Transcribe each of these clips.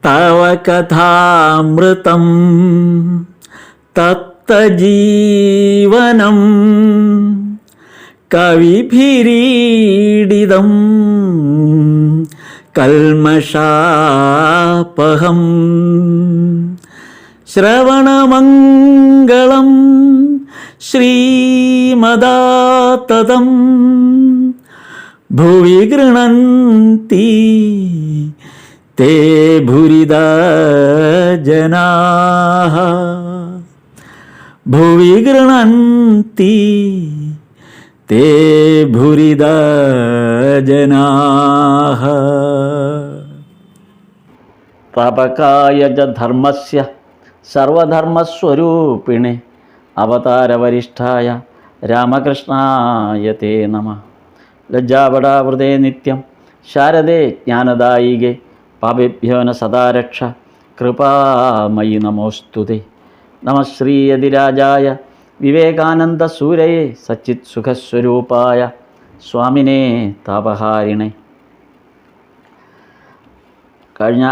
തവ കഥാമൃതം തപ്തജീവനം കവിഭിരീഡിതം കൽമഷാപഹം ശ്രവണമംഗളം ശ്രീമദാതതം ഭുവി ഗൃണന്തി തേ ഭുരിദാ ജനാഃ ഭുവി ഗൃണന്തി തേ ഭുരിദാ ജനാഃ. താപകായ ച ധർമ്മസ്യ സർവധർമ്മസ്വരൂപിണേ അവതാരവരിഷ്ഠായ രാമകൃഷ്ണായ തേ നമഃ. ലജ്ജാപടാവൃതേ നിത്യം ശാരദേ ജ്ഞാനദായികേ പാപേഭ്യോ ന സദാ രക്ഷ കൃപാമയി നമോസ്തുതേ. നമഃ ശ്രീയതിരാജായ വിവേകാനന്ദസൂരയേ സച്ചിത് സുഖസ്വരൂപായ സ്വാമിനേ താപഹാരിണേ. കഴിഞ്ഞ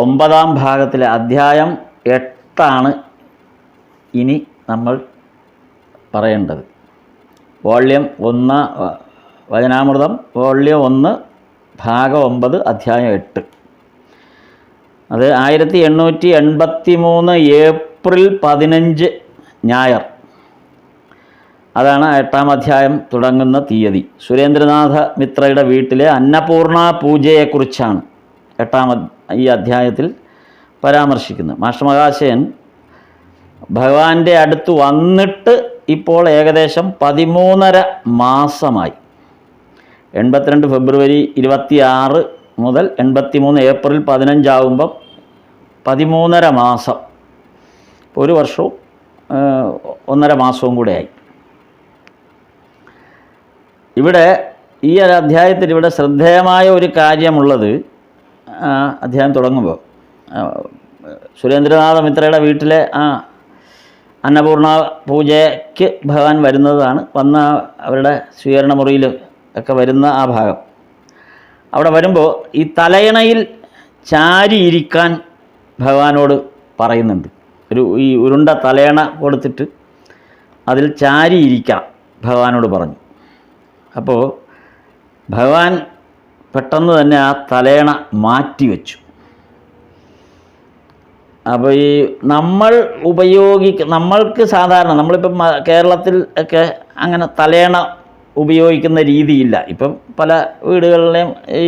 9-ാം ഭാഗത്തിലെ അധ്യായം 8 ഇനി നമ്മൾ പറയേണ്ടത്. വോള്യം 1 വചനാമൃതം വോള്യം 1 ഭാഗം 9 അധ്യായം 8. അത് 1883 ഏപ്രിൽ 15 ഞായർ. അതാണ് 8-ാം അധ്യായം തുടങ്ങുന്ന തീയതി. സുരേന്ദ്രനാഥ മിത്രയുടെ വീട്ടിലെ അന്നപൂർണ പൂജയെക്കുറിച്ചാണ് ഈ അധ്യായത്തിൽ പരാമർശിക്കുന്നത്. മാസ്റ്റർ മഹാശയൻ ഭഗവാന്റെ അടുത്ത് വന്നിട്ട് ഇപ്പോൾ ഏകദേശം 13.5 മാസമായി. 82 ഫെബ്രുവരി 26 മുതൽ 83 ഏപ്രിൽ 15 ആകുമ്പം 13.5 മാസം. ഒരു വർഷവും 1.5 മാസവും കൂടെയായി. ഇവിടെ ഈ ഒരു അധ്യായത്തിൽ ഇവിടെ ശ്രദ്ധേയമായ ഒരു കാര്യമുള്ളത്, അധ്യായം തുടങ്ങുമ്പോൾ സുരേന്ദ്രനാഥ മിത്രയുടെ വീട്ടിലെ അന്നപൂർണ പൂജയ്ക്ക് ഭഗവാൻ വരുന്നതാണ്. വന്ന അവരുടെ സ്വീകരണ മുറിയിൽ ഒക്കെ വരുന്ന ആ ഭാഗം. അവിടെ വരുമ്പോൾ ഈ തലയണയിൽ ചാരിയിരിക്കാൻ ഭഗവാനോട് പറയുന്നുണ്ട്. ഈ ഉരുണ്ട തലയണ കൊടുത്തിട്ട് അതിൽ ചാരിയിരിക്കാം ഭഗവാനോട് പറഞ്ഞു. അപ്പോൾ ഭഗവാൻ പെട്ടെന്ന് തന്നെ ആ തലയണ മാറ്റി വെച്ചു. അപ്പോൾ ഈ നമ്മൾക്ക് സാധാരണ നമ്മളിപ്പം കേരളത്തിൽ ഒക്കെ അങ്ങനെ തലയണ ഉപയോഗിക്കുന്ന രീതിയില്ല. ഇപ്പം പല വീടുകളിലെയും ഈ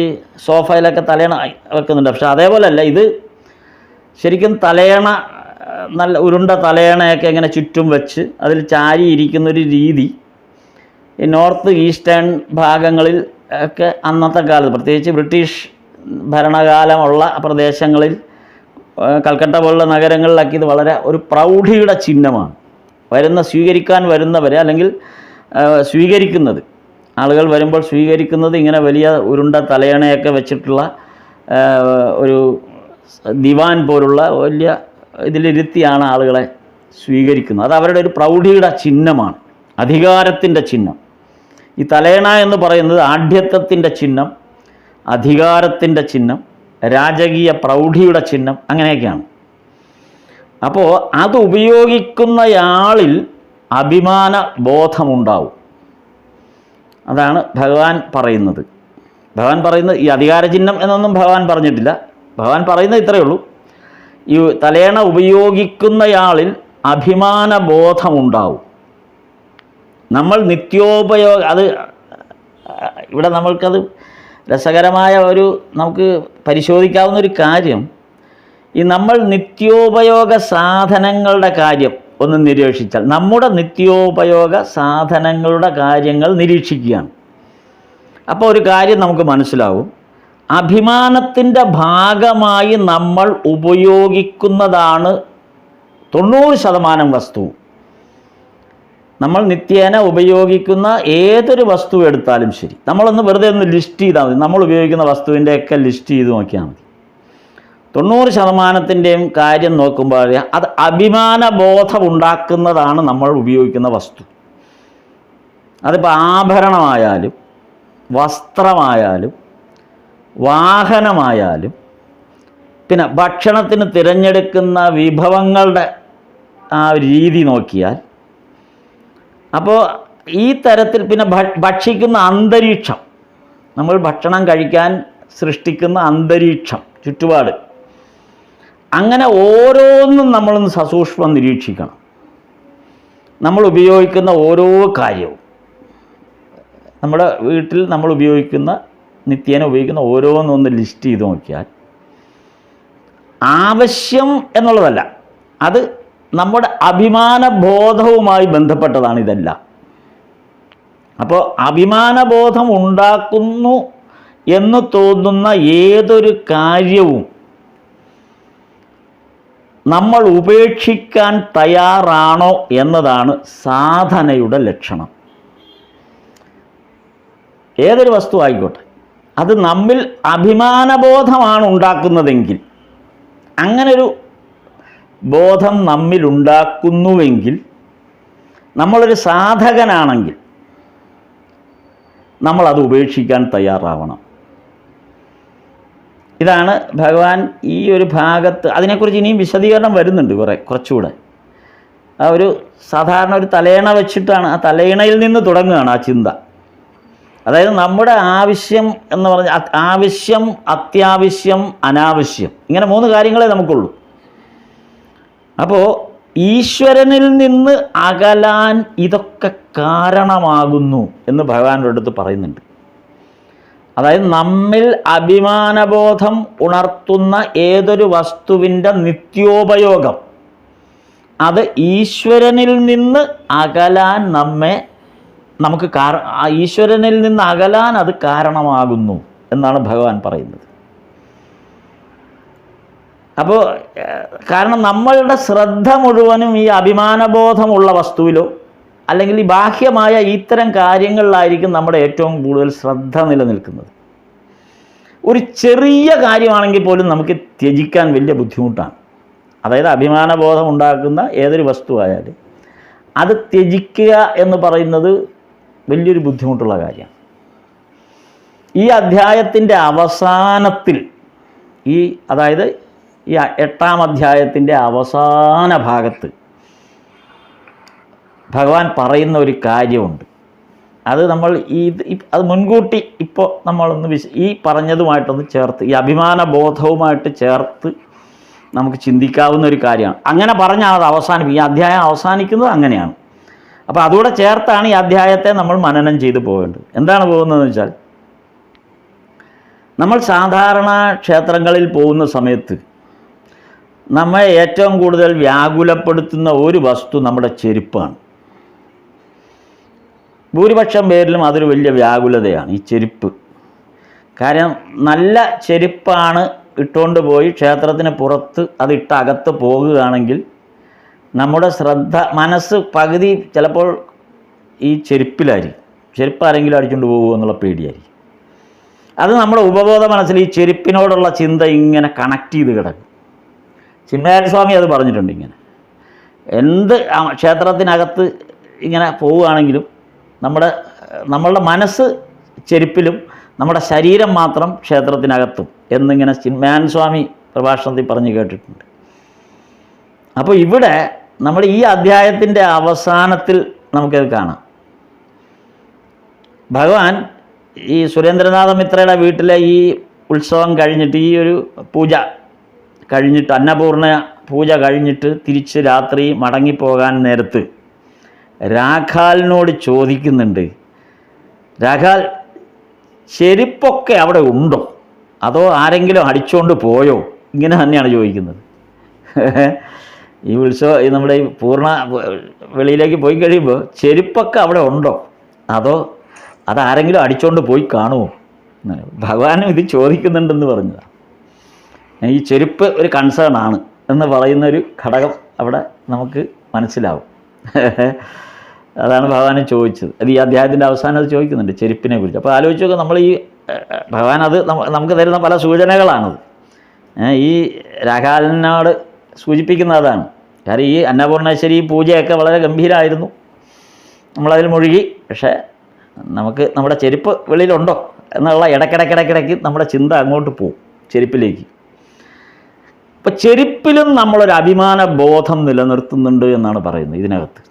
സോഫയിലൊക്കെ തലയണ വെക്കുന്നുണ്ട്. പക്ഷെ അതേപോലെയല്ല, ഇത് ശരിക്കും തലയണ നല്ല ഉരുണ്ട തലയണയൊക്കെ ഇങ്ങനെ ചുറ്റും വെച്ച് അതിൽ ചാരിയിരിക്കുന്നൊരു രീതി ഈ നോർത്ത് ഈസ്റ്റേൺ ഭാഗങ്ങളിൽ ഒക്കെ അന്നത്തെ കാലത്ത്, പ്രത്യേകിച്ച് ബ്രിട്ടീഷ് ഭരണകാലമുള്ള പ്രദേശങ്ങളിൽ, കൽക്കട്ട പോലുള്ള നഗരങ്ങളിലൊക്കെ ഇത് വളരെ ഒരു പ്രൗഢിയുടെ ചിഹ്നമാണ്. സ്വീകരിക്കാൻ വരുന്നവരെ അല്ലെങ്കിൽ സ്വീകരിക്കുന്നത്, ആളുകൾ വരുമ്പോൾ സ്വീകരിക്കുന്നത് ഇങ്ങനെ വലിയ ഉരുണ്ട തലയണയൊക്കെ വെച്ചിട്ടുള്ള ഒരു ദിവാൻ പോലുള്ള വലിയ ഇതിലിരുത്തിയാണ് ആളുകളെ സ്വീകരിക്കുന്നത്. അത് അവരുടെ ഒരു പ്രൗഢിയുടെ ചിഹ്നമാണ്, അധികാരത്തിൻ്റെ ചിഹ്നം. ഈ തലയണ എന്ന് പറയുന്നത് ആഢ്യത്വത്തിൻ്റെ ചിഹ്നം, അധികാരത്തിൻ്റെ ചിഹ്നം, രാജകീയ പ്രൗഢിയുടെ ചിഹ്നം, അങ്ങനെയൊക്കെയാണ്. അപ്പോൾ അത് ഉപയോഗിക്കുന്നയാളിൽ അഭിമാന ബോധമുണ്ടാവും. അതാണ് ഭഗവാൻ പറയുന്നത്. ഭഗവാൻ പറയുന്നത് ഈ അധികാര ചിഹ്നം എന്നൊന്നും ഭഗവാൻ പറഞ്ഞിട്ടില്ല. ഭഗവാൻ പറയുന്നത് ഇത്രയേ ഉള്ളൂ, ഈ തലയണ ഉപയോഗിക്കുന്നയാളിൽ അഭിമാന ബോധമുണ്ടാവും. നമ്മൾ അത് ഇവിടെ നമ്മൾക്കത് രസകരമായ നമുക്ക് പരിശോധിക്കാവുന്ന ഒരു കാര്യം, ഈ നമ്മൾ നിത്യോപയോഗ സാധനങ്ങളുടെ കാര്യം ഒന്ന് നിരീക്ഷിച്ചാൽ, നമ്മുടെ നിത്യോപയോഗ സാധനങ്ങളുടെ കാര്യങ്ങൾ നിരീക്ഷിക്കുകയാണ്. അപ്പോൾ ഒരു കാര്യം നമുക്ക് മനസ്സിലാവും, അഭിമാനത്തിൻ്റെ ഭാഗമായി നമ്മൾ ഉപയോഗിക്കുന്നതാണ് 90% വസ്തു. നമ്മൾ നിത്യേന ഉപയോഗിക്കുന്ന ഏതൊരു വസ്തു എടുത്താലും ശരി, നമ്മളൊന്ന് വെറുതെ ഒന്ന് ലിസ്റ്റ് ചെയ്താൽ മതി. നമ്മൾ ഉപയോഗിക്കുന്ന വസ്തുവിൻ്റെയൊക്കെ ലിസ്റ്റ് ചെയ്ത് നോക്കിയാൽ മതി. 90%ൻ്റെയും കാര്യം നോക്കുമ്പോൾ അറിയാം, അത് അഭിമാനബോധം ഉണ്ടാക്കുന്നതാണ് നമ്മൾ ഉപയോഗിക്കുന്ന വസ്തു. അതിപ്പോൾ ആഭരണമായാലും വസ്ത്രമായാലും വാഹനമായാലും പിന്നെ ഭക്ഷണത്തിന് തിരഞ്ഞെടുക്കുന്ന വിഭവങ്ങളുടെ ആ ഒരു രീതി നോക്കിയാൽ, അപ്പോൾ ഈ തരത്തിൽ പിന്നെ ഭക്ഷിക്കുന്ന അന്തരീക്ഷം, നമ്മൾ ഭക്ഷണം കഴിക്കാൻ സൃഷ്ടിക്കുന്ന അന്തരീക്ഷം, ചുറ്റുപാട്, അങ്ങനെ ഓരോന്നും നമ്മളൊന്ന് സസൂക്ഷ്മം നിരീക്ഷിക്കണം. നമ്മൾ ഉപയോഗിക്കുന്ന ഓരോ കാര്യവും, നമ്മുടെ വീട്ടിൽ നമ്മൾ ഉപയോഗിക്കുന്ന, നിത്യേന ഉപയോഗിക്കുന്ന ഓരോന്നൊന്ന് ലിസ്റ്റ് ചെയ്ത് നോക്കിയാൽ, ആവശ്യം എന്നുള്ളതല്ല, അത് നമ്മുടെ അഭിമാനബോധവുമായി ബന്ധപ്പെട്ടതാണ് ഇതെല്ലാം. അപ്പോൾ അഭിമാനബോധം ഉണ്ടാക്കുന്നു എന്ന് തോന്നുന്ന ഏതൊരു കാര്യവും നമ്മൾ ഉപേക്ഷിക്കാൻ തയ്യാറാണോ എന്നതാണ് സാധനയുടെ ലക്ഷണം. ഏതൊരു വസ്തു ആയിക്കോട്ടെ, അത് നമ്മിൽ അഭിമാനബോധമാണ് ഉണ്ടാക്കുന്നതെങ്കിൽ, അങ്ങനൊരു ബോധം നമ്മിലുണ്ടാക്കുന്നുവെങ്കിൽ, നമ്മളൊരു സാധകനാണെങ്കിൽ നമ്മളത് ഉപേക്ഷിക്കാൻ തയ്യാറാവണം. ഇതാണ് ഭഗവാൻ ഈ ഒരു ഭാഗത്ത്, അതിനെക്കുറിച്ച് ഇനിയും വിശദീകരണം വരുന്നുണ്ട് കുറച്ചുകൂടെ. ആ ഒരു സാധാരണ ഒരു തലയിണ വെച്ചിട്ടാണ്, ആ തലയിണയിൽ നിന്ന് തുടങ്ങുകയാണ് ആ ചിന്ത. അതായത് നമ്മുടെ ആവശ്യം എന്ന് പറഞ്ഞാൽ ആവശ്യം, അത്യാവശ്യം, അനാവശ്യം, ഇങ്ങനെ 3 കാര്യങ്ങളെ നമുക്കുള്ളൂ. അപ്പോൾ ഈശ്വരനിൽ നിന്ന് അകലാൻ ഇതൊക്കെ കാരണമാകുന്നു എന്ന് ഭഗവാന്റെ അടുത്ത് പറയുന്നുണ്ട്. അതായത് നമ്മിൽ അഭിമാനബോധം ഉണർത്തുന്ന ഏതൊരു വസ്തുവിൻ്റെ നിത്യോപയോഗം, അത് ഈശ്വരനിൽ നിന്ന് അകലാൻ നമുക്ക് ഈശ്വരനിൽ നിന്ന് അകലാൻ അത് കാരണമാകുന്നു എന്നാണ് ഭഗവാൻ പറയുന്നത്. അപ്പോൾ കാരണം നമ്മളുടെ ശ്രദ്ധ മുഴുവനും ഈ അഭിമാനബോധമുള്ള വസ്തുവിലോ അല്ലെങ്കിൽ ഈ ബാഹ്യമായ ഇത്തരം കാര്യങ്ങളിലായിരിക്കും നമ്മുടെ ഏറ്റവും കൂടുതൽ ശ്രദ്ധ നിലനിൽക്കുന്നത്. ഒരു ചെറിയ കാര്യമാണെങ്കിൽ പോലും നമുക്ക് ത്യജിക്കാൻ വലിയ ബുദ്ധിമുട്ടാണ്. അതായത് അഭിമാനബോധം ഉണ്ടാക്കുന്ന ഏതൊരു വസ്തുവായാലും അത് ത്യജിക്കുക എന്ന് പറയുന്നത് വലിയൊരു ബുദ്ധിമുട്ടുള്ള കാര്യമാണ്. ഈ അധ്യായത്തിൻ്റെ അവസാനത്തിൽ, അതായത് ഈ 8ാം അധ്യായത്തിൻ്റെ അവസാന ഭാഗത്ത് ഭഗവാൻ പറയുന്ന ഒരു കാര്യമുണ്ട്. അത് നമ്മൾ അത് മുൻകൂട്ടി ഇപ്പോൾ നമ്മളൊന്ന് ഈ പറഞ്ഞതുമായിട്ടൊന്ന് ചേർത്ത്, ഈ അഭിമാനബോധവുമായിട്ട് ചേർത്ത് നമുക്ക് ചിന്തിക്കാവുന്ന ഒരു കാര്യമാണ്. അങ്ങനെ പറഞ്ഞാൽ അത് അവസാനിപ്പിക്കും. ഈ അധ്യായം അവസാനിക്കുന്നത് അങ്ങനെയാണ്. അപ്പോൾ അതുകൂടെ ചേർത്താണ് ഈ അധ്യായത്തെ നമ്മൾ മനനം ചെയ്തു പോകേണ്ടത്. എന്താണ് പോകുന്നതെന്ന് വെച്ചാൽ, നമ്മൾ സാധാരണ ക്ഷേത്രങ്ങളിൽ പോകുന്ന സമയത്ത് നമ്മെ ഏറ്റവും കൂടുതൽ വ്യാകുലപ്പെടുത്തുന്ന ഒരു വസ്തു നമ്മുടെ ചെരുപ്പാണ്. ഭൂരിപക്ഷം പേരിലും അതൊരു വലിയ വ്യാകുലതയാണ്, ഈ ചെരുപ്പ്. കാര്യം നല്ല ചെരുപ്പാണ് ഇട്ടുകൊണ്ട് പോയി ക്ഷേത്രത്തിന് പുറത്ത് അതിട്ട് അകത്ത് പോകുകയാണെങ്കിൽ നമ്മുടെ മനസ്സ് പകുതി ചിലപ്പോൾ ഈ ചെരുപ്പിലായിരിക്കും. ചെരുപ്പ് ആരെങ്കിലും അടിച്ചുകൊണ്ട് പോകുമോ എന്നുള്ള പേടിയായിരിക്കും. അത് നമ്മുടെ ഉപബോധ മനസ്സിൽ ഈ ചെരുപ്പിനോടുള്ള ചിന്ത ഇങ്ങനെ കണക്ട് ചെയ്ത് കിടക്കും. ചിന്മയാനന്ദ സ്വാമി അത് പറഞ്ഞിട്ടുണ്ട്. ഇങ്ങനെ എന്ത് ക്ഷേത്രത്തിനകത്ത് ഇങ്ങനെ പോവുകയാണെങ്കിലും നമ്മളുടെ മനസ്സ് ചെരുപ്പിലും നമ്മുടെ ശരീരം മാത്രം ക്ഷേത്രത്തിനകത്തും എന്നിങ്ങനെ ചിന്മയാനന്ദ സ്വാമി പ്രഭാഷണത്തിൽ പറഞ്ഞ് കേട്ടിട്ടുണ്ട്. അപ്പോൾ ഇവിടെ നമ്മൾ ഈ അധ്യായത്തിൻ്റെ അവസാനത്തിൽ നമുക്കത് കാണാം. ഭഗവാൻ ഈ സുരേന്ദ്രനാഥ മിത്രയുടെ വീട്ടിലെ ഈ ഉത്സവം കഴിഞ്ഞിട്ട്, ഈ ഒരു പൂജ കഴിഞ്ഞിട്ട്, അന്നപൂർണ പൂജ കഴിഞ്ഞിട്ട് തിരിച്ച് രാത്രി മടങ്ങിപ്പോകാൻ നേരത്ത് രാഖാലിനോട് ചോദിക്കുന്നുണ്ട്, രാഖാൽ, ചെരുപ്പൊക്കെ അവിടെ ഉണ്ടോ, അതോ ആരെങ്കിലും അടിച്ചുകൊണ്ട് പോയോ? ഇങ്ങനെ തന്നെയാണ് ചോദിക്കുന്നത്. ഈ നമ്മുടെ ഈ പൂർണ്ണ വെളിയിലേക്ക് പോയി കഴിയുമ്പോൾ ചെരുപ്പൊക്കെ അവിടെ ഉണ്ടോ, അതോ അതാരെങ്കിലും അടിച്ചുകൊണ്ട് പോയി കാണുമോ? ഭഗവാനും ഇത് ചോദിക്കുന്നുണ്ടെന്ന് പറഞ്ഞതാണ്. ഈ ചെരുപ്പ് ഒരു കൺസേൺ ആണ് എന്ന് പറയുന്നൊരു ഘടകം അവിടെ നമുക്ക് മനസ്സിലാവും. അതാണ് ഭഗവാനെ ചോദിച്ചത്. അത് ഈ അധ്യായത്തിൻ്റെ അവസാനം അത് ചോദിക്കുന്നുണ്ട്, ചെരുപ്പിനെ കുറിച്ച്. അപ്പോൾ ആലോചിച്ച് നോക്കുക, നമ്മൾ ഈ ഭഗവാൻ അത് നമുക്ക് തരുന്ന പല സൂചനകളാണത്. ഈ രാഘാലിനോട് സൂചിപ്പിക്കുന്ന അതാണ്. കാരണം ഈ അന്നപൂർണേശ്വരി പൂജയൊക്കെ വളരെ ഗംഭീരമായിരുന്നു, നമ്മളതിൽ മുഴുകി. പക്ഷേ നമുക്ക് നമ്മുടെ ചെരുപ്പ് വെളിയിലുണ്ടോ എന്നുള്ള ഇടയ്ക്കിടയ്ക്ക് നമ്മുടെ ചിന്ത അങ്ങോട്ട് പോവും, ചെരുപ്പിലേക്ക്. അപ്പോൾ ചെരുപ്പിലും നമ്മളൊരു അഭിമാന ബോധം നിലനിർത്തുന്നുണ്ട് എന്നാണ് പറയുന്നത് ഇതിനകത്ത്.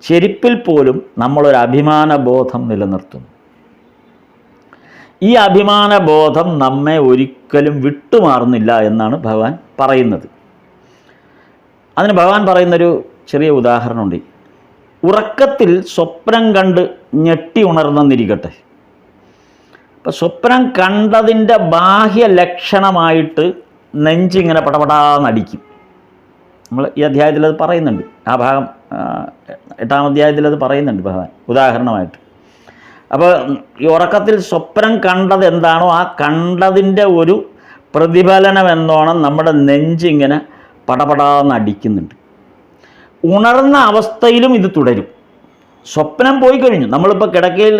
ചെരുപ്പിൽ പോലും നമ്മളൊരു അഭിമാന ബോധം നിലനിർത്തുന്നു. ഈ അഭിമാന ബോധം നമ്മെ ഒരിക്കലും വിട്ടുമാറുന്നില്ല എന്നാണ് ഭഗവാൻ പറയുന്നത്. അതിന് ഭഗവാൻ പറയുന്നൊരു ചെറിയ ഉദാഹരണമുണ്ട്. ഉറക്കത്തിൽ സ്വപ്നം കണ്ട് ഞെട്ടി ഉണർന്നെന്നിരിക്കട്ടെ. അപ്പം സ്വപ്നം കണ്ടതിൻ്റെ ബാഹ്യ ലക്ഷണമായിട്ട് നെഞ്ചിങ്ങനെ പടപടാന്നടിക്കും. നമ്മൾ ഈ അധ്യായത്തിൽ അത് പറയുന്നുണ്ട്. ആ ഭാഗം 8-ാം അധ്യായത്തിൽ അത് പറയുന്നുണ്ട് ഭഗവാൻ ഉദാഹരണമായിട്ട്. അപ്പോൾ ഈ ഉറക്കത്തിൽ സ്വപ്നം കണ്ടത് എന്താണോ ആ കണ്ടതിൻ്റെ ഒരു പ്രതിഫലനം എന്നോണം നമ്മുടെ നെഞ്ചിങ്ങനെ പടപടാന്നടിക്കുന്നുണ്ട്. ഉണർന്ന അവസ്ഥയിലും ഇത് തുടരും. സ്വപ്നം പോയി കഴിഞ്ഞു, നമ്മളിപ്പോൾ കിടക്കയിൽ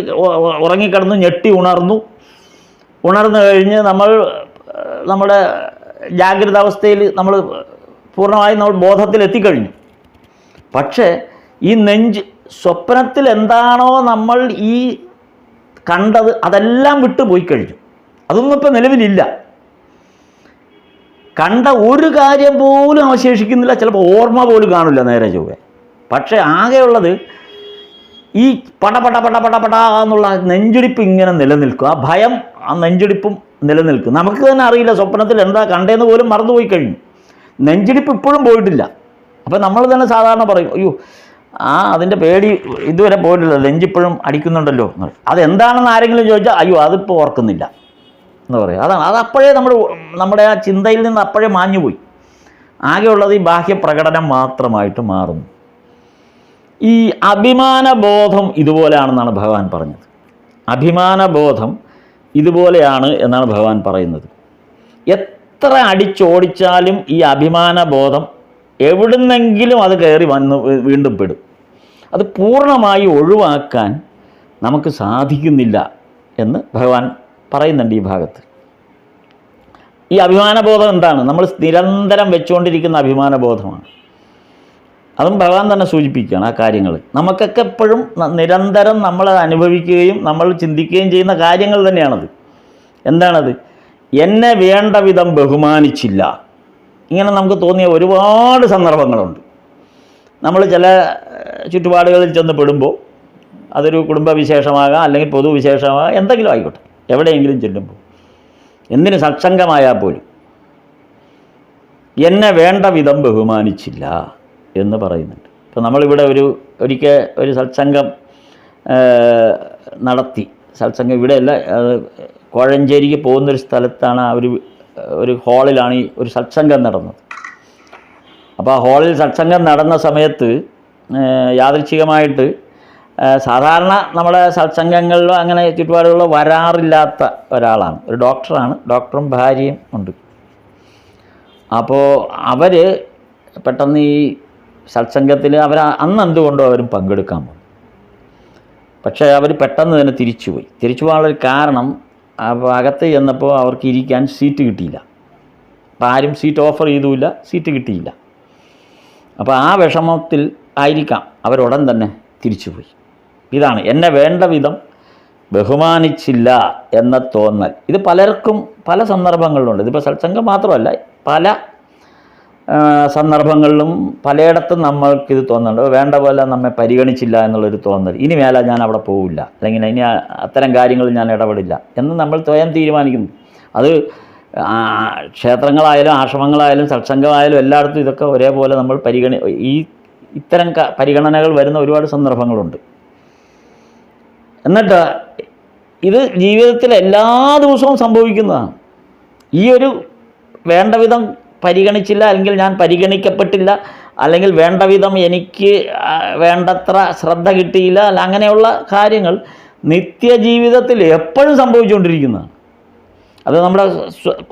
ഉറങ്ങിക്കിടന്ന് ഞെട്ടി ഉണർന്നു കഴിഞ്ഞ് നമ്മുടെ ജാഗ്രത അവസ്ഥയിൽ നമ്മൾ പൂർണ്ണമായും നമ്മൾ ബോധത്തിൽ എത്തിക്കഴിഞ്ഞു. പക്ഷേ ഈ നെഞ്ച് സ്വപ്നത്തിൽ എന്താണോ നമ്മൾ ഈ കണ്ടത് അതെല്ലാം വിട്ടുപോയി കഴിഞ്ഞു. അതൊന്നും ഇപ്പോൾ നിലവിലില്ല. കണ്ട ഒരു കാര്യം പോലും അവശേഷിക്കുന്നില്ല. ചിലപ്പോൾ ഓർമ്മ പോലും കാണില്ല നേരെ ചൊവ്വേ. പക്ഷേ ആകെയുള്ളത് ഈ പട എന്നുള്ള നെഞ്ചിടിപ്പ് ഇങ്ങനെ നിലനിൽക്കും. ആ ഭയം, ആ നെഞ്ചിടിപ്പും നിലനിൽക്കും. നമുക്ക് തന്നെ അറിയില്ല സ്വപ്നത്തിൽ എന്താ കണ്ടതെന്ന് പോലും മറന്നുപോയി കഴിഞ്ഞു. നെഞ്ചിടിപ്പ് ഇപ്പോഴും പോയിട്ടില്ല. അപ്പോൾ നമ്മൾ തന്നെ സാധാരണ പറയും, അയ്യോ അതിൻ്റെ പേടി ഇതുവരെ പോയിട്ടില്ല, നെഞ്ചിപ്പോഴും അടിക്കുന്നുണ്ടല്ലോ. അതെന്താണെന്ന് ആരെങ്കിലും ചോദിച്ചാൽ അയ്യോ അതിപ്പോൾ ഓർക്കുന്നില്ല എന്ന് പറയും. അതാണ്, അതപ്പോഴേ നമ്മുടെ ആ ചിന്തയിൽ നിന്ന് അപ്പോഴേ മാഞ്ഞുപോയി. ആകെയുള്ളത് ഈ ബാഹ്യ പ്രകടനം മാത്രമായിട്ട് മാറുന്നു. ഈ അഭിമാനബോധം ഇതുപോലെയാണെന്നാണ് ഭഗവാൻ പറഞ്ഞത്. അഭിമാനബോധം ഇതുപോലെയാണ് എന്നാണ് ഭഗവാൻ പറയുന്നത്. എത്ര അടിച്ചോടിച്ചാലും ഈ അഭിമാനബോധം എവിടുന്നെങ്കിലും അത് കയറി വന്ന് വീണ്ടും പെടും. അത് പൂർണ്ണമായി ഒഴിവാക്കാൻ നമുക്ക് സാധിക്കുന്നില്ല എന്ന് ഭഗവാൻ പറയുന്നുണ്ട് ഈ ഭാഗത്ത്. ഈ അഭിമാനബോധം എന്താണ്? നമ്മൾ നിരന്തരം വെച്ചുകൊണ്ടിരിക്കുന്ന അഭിമാനബോധമാണ്. അതും ഭഗവാൻ തന്നെ സൂചിപ്പിക്കുകയാണ് ആ കാര്യങ്ങൾ. നമുക്കൊക്കെ എപ്പോഴും നിരന്തരം നമ്മളത് അനുഭവിക്കുകയും നമ്മൾ ചിന്തിക്കുകയും ചെയ്യുന്ന കാര്യങ്ങൾ തന്നെയാണത്. എന്താണത്? എന്നെ വേണ്ട വിധം ബഹുമാനിച്ചില്ല. ഇങ്ങനെ നമുക്ക് തോന്നിയ ഒരുപാട് സന്ദർഭങ്ങളുണ്ട്. നമ്മൾ ചില ചുറ്റുപാടുകളിൽ ചെന്ന് പെടുമ്പോൾ, അതൊരു കുടുംബവിശേഷമാകാം അല്ലെങ്കിൽ പൊതുവിശേഷമാകാം, എന്തെങ്കിലും ആയിക്കോട്ടെ, എവിടെയെങ്കിലും ചെല്ലുമ്പോൾ, എന്തിന് സത്സംഗമായാൽ പോലും എന്നെ വേണ്ട വിധം ബഹുമാനിച്ചില്ല എന്ന് പറയുന്നുണ്ട്. ഇപ്പോൾ നമ്മളിവിടെ ഒരിക്കൽ ഒരു സത്സംഗം നടത്തി. സത്സംഗം ഇവിടെയല്ല, കോഴഞ്ചേരിക്ക് പോകുന്നൊരു സ്ഥലത്താണ്, ഒരു ഹാളിലാണ് ഈ ഒരു സത്സംഗം നടന്നത്. അപ്പോൾ ആ ഹാളിൽ സത്സംഗം നടന്ന സമയത്ത് യാദൃച്ഛികമായിട്ട് സാധാരണ നമ്മുടെ സത്സംഗങ്ങളിലോ അങ്ങനെ ചുറ്റുപാടുകളിലോ വരാറില്ലാത്ത ഒരാളാണ്, ഒരു ഡോക്ടറാണ്, ഡോക്ടറും ഭാര്യയും ഉണ്ട്. അപ്പോൾ അവർ പെട്ടെന്ന് ഈ സത്സംഗത്തിൽ അന്ന് എന്തുകൊണ്ടോ അവരും പങ്കെടുക്കാൻ പോകും. പക്ഷേ അവർ പെട്ടെന്ന് തന്നെ തിരിച്ചുപോയി. തിരിച്ചു പോകാനുള്ളൊരു കാരണം, അപ്പോൾ അകത്ത് ചെന്നപ്പോൾ അവർക്ക് ഇരിക്കാൻ സീറ്റ് കിട്ടിയില്ല. അപ്പോൾ ആരും സീറ്റ് ഓഫർ ചെയ്തുമില്ല, സീറ്റ് കിട്ടിയില്ല. അപ്പോൾ ആ വിഷമത്തിൽ ആയിരിക്കാം അവരുടൻ തന്നെ തിരിച്ചുപോയി. ഇതാണ് എന്നെ വേണ്ട വിധം ബഹുമാനിച്ചില്ല എന്ന തോന്നൽ. ഇത് പലർക്കും പല സന്ദർഭങ്ങളിലുണ്ട്. ഇതിപ്പോൾ സത്സംഗം മാത്രമല്ല, പല സന്ദർഭങ്ങളിലും പലയിടത്തും നമ്മൾക്കിത് തോന്നുന്നുണ്ട്. വേണ്ട പോലെ നമ്മെ പരിഗണിച്ചില്ല എന്നുള്ളൊരു തോന്നൽ. ഇനി മേലെ ഞാൻ അവിടെ പോവില്ല, അല്ലെങ്കിൽ ഇനി അത്തരം കാര്യങ്ങളിൽ ഞാൻ ഇടപെടില്ല എന്ന് നമ്മൾ സ്വയം തീരുമാനിക്കുന്നു. അത് ക്ഷേത്രങ്ങളായാലും ആശ്രമങ്ങളായാലും സത്സംഗമായാലും എല്ലായിടത്തും ഇതൊക്കെ ഒരേപോലെ നമ്മൾ ഇത്തരം പരിഗണനകൾ വരുന്ന ഒരുപാട് സന്ദർഭങ്ങളുണ്ട്. എന്നിട്ട് ഇത് ജീവിതത്തിൽ എല്ലാ ദിവസവും സംഭവിക്കുന്നതാണ്. ഈ ഒരു വേണ്ട വിധം പരിഗണിച്ചില്ല, അല്ലെങ്കിൽ ഞാൻ പരിഗണിക്കപ്പെട്ടില്ല, അല്ലെങ്കിൽ വേണ്ട വിധം എനിക്ക് വേണ്ടത്ര ശ്രദ്ധ കിട്ടിയില്ല, അങ്ങനെയുള്ള കാര്യങ്ങൾ നിത്യജീവിതത്തിൽ എപ്പോഴും സംഭവിച്ചുകൊണ്ടിരിക്കുന്നതാണ്. അത് നമ്മുടെ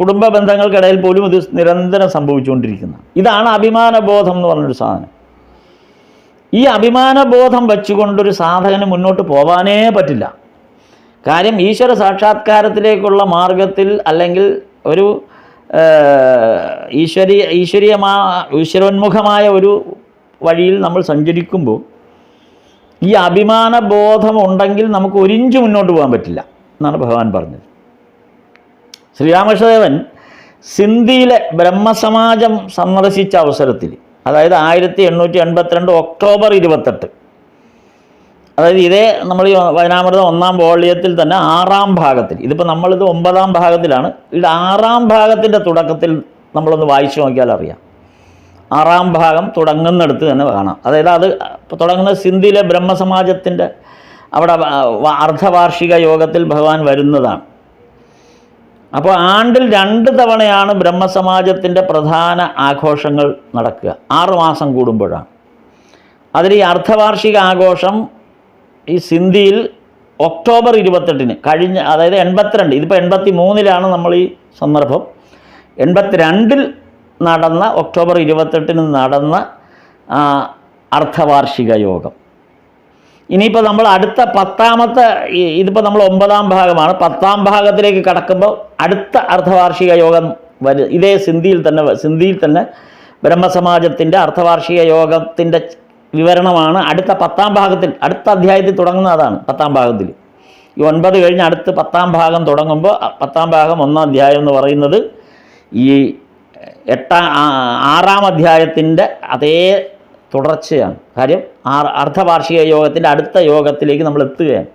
കുടുംബ ബന്ധങ്ങൾക്കിടയിൽ പോലും ഇത് നിരന്തരം സംഭവിച്ചുകൊണ്ടിരിക്കുന്നതാണ്. ഇതാണ് അഭിമാനബോധം എന്ന് പറഞ്ഞൊരു സാധനം. ഈ അഭിമാനബോധം വെച്ചുകൊണ്ടൊരു സാധകന് മുന്നോട്ട് പോകാനേ പറ്റില്ല. കാര്യം ഈശ്വര സാക്ഷാത്കാരത്തിലേക്കുള്ള മാർഗത്തിൽ, അല്ലെങ്കിൽ ഒരു ഈശ്വരോന്മുഖമായ ഒരു വഴിയിൽ നമ്മൾ സഞ്ചരിക്കുമ്പോൾ ഈ അഭിമാനബോധം ഉണ്ടെങ്കിൽ നമുക്ക് ഒരിഞ്ച് മുന്നോട്ട് പോകാൻ പറ്റില്ല എന്നാണ് ഭഗവാൻ പറഞ്ഞത്. ശ്രീരാമകൃഷ്ണദേവൻ സിന്ധിയിലെ ബ്രഹ്മസമാജം സന്ദർശിച്ച അവസരത്തിൽ, അതായത് 1882 ഒക്ടോബർ 28, അതായത് ഇതേ നമ്മൾ ഈ വചനാമൃതം 1-ാം വോള്യത്തിൽ തന്നെ 6-ാം ഭാഗത്തിൽ, ഇതിപ്പോൾ നമ്മളിത് 9-ാം ഭാഗത്തിലാണ്, ഇത് 6-ാം ഭാഗത്തിൻ്റെ തുടക്കത്തിൽ നമ്മളൊന്ന് വായിച്ചു നോക്കിയാൽ അറിയാം. 6-ാം ഭാഗം തുടങ്ങുന്നിടത്ത് തന്നെ കാണാം. അതായത് അത് തുടങ്ങുന്ന സിന്ധിയിലെ ബ്രഹ്മസമാജത്തിൻ്റെ അവിടെ അർദ്ധവാർഷിക യോഗത്തിൽ ഭഗവാൻ വരുന്നതാണ്. അപ്പോൾ ആണ്ടിൽ 2 തവണയാണ് ബ്രഹ്മസമാജത്തിൻ്റെ പ്രധാന ആഘോഷങ്ങൾ നടക്കുക, 6 മാസം കൂടുമ്പോഴാണ്. അതിൽ ഈ അർദ്ധവാർഷിക ആഘോഷം ഈ സിന്ധിയിൽ ഒക്ടോബർ 28 കഴിഞ്ഞ, അതായത് 82, ഇതിപ്പോൾ 83-ലാണ് നമ്മൾ ഈ സന്ദർഭം, 82-ൽ നടന്ന ഒക്ടോബർ 28 നടന്ന അർദ്ധവാർഷിക യോഗം. ഇനിയിപ്പോൾ നമ്മൾ അടുത്ത 10-ാമത്തെ, ഇതിപ്പോൾ നമ്മൾ 9-ാം ഭാഗമാണ്, 10-ാം ഭാഗത്തിലേക്ക് കടക്കുമ്പോൾ അടുത്ത അർദ്ധവാർഷിക യോഗം ഇതേ സിന്ധിയിൽ തന്നെ ബ്രഹ്മസമാജത്തിൻ്റെ അർദ്ധവാർഷിക യോഗത്തിൻ്റെ വിവരണമാണ് അടുത്ത 10-ാം ഭാഗത്തിൽ, അടുത്ത അധ്യായത്തിൽ തുടങ്ങുന്ന അതാണ് 10-ാം ഭാഗത്തിൽ. ഈ 9 കഴിഞ്ഞ് അടുത്ത് 10-ാം ഭാഗം തുടങ്ങുമ്പോൾ 10-ാം ഭാഗം 1-ാം അധ്യായം എന്ന് പറയുന്നത് ഈ 6-ാം അധ്യായത്തിൻ്റെ അതേ തുടർച്ചയാണ്. കാര്യം അർദ്ധവാർഷിക യോഗത്തിൻ്റെ അടുത്ത യോഗത്തിലേക്ക് നമ്മൾ എത്തുകയാണ്.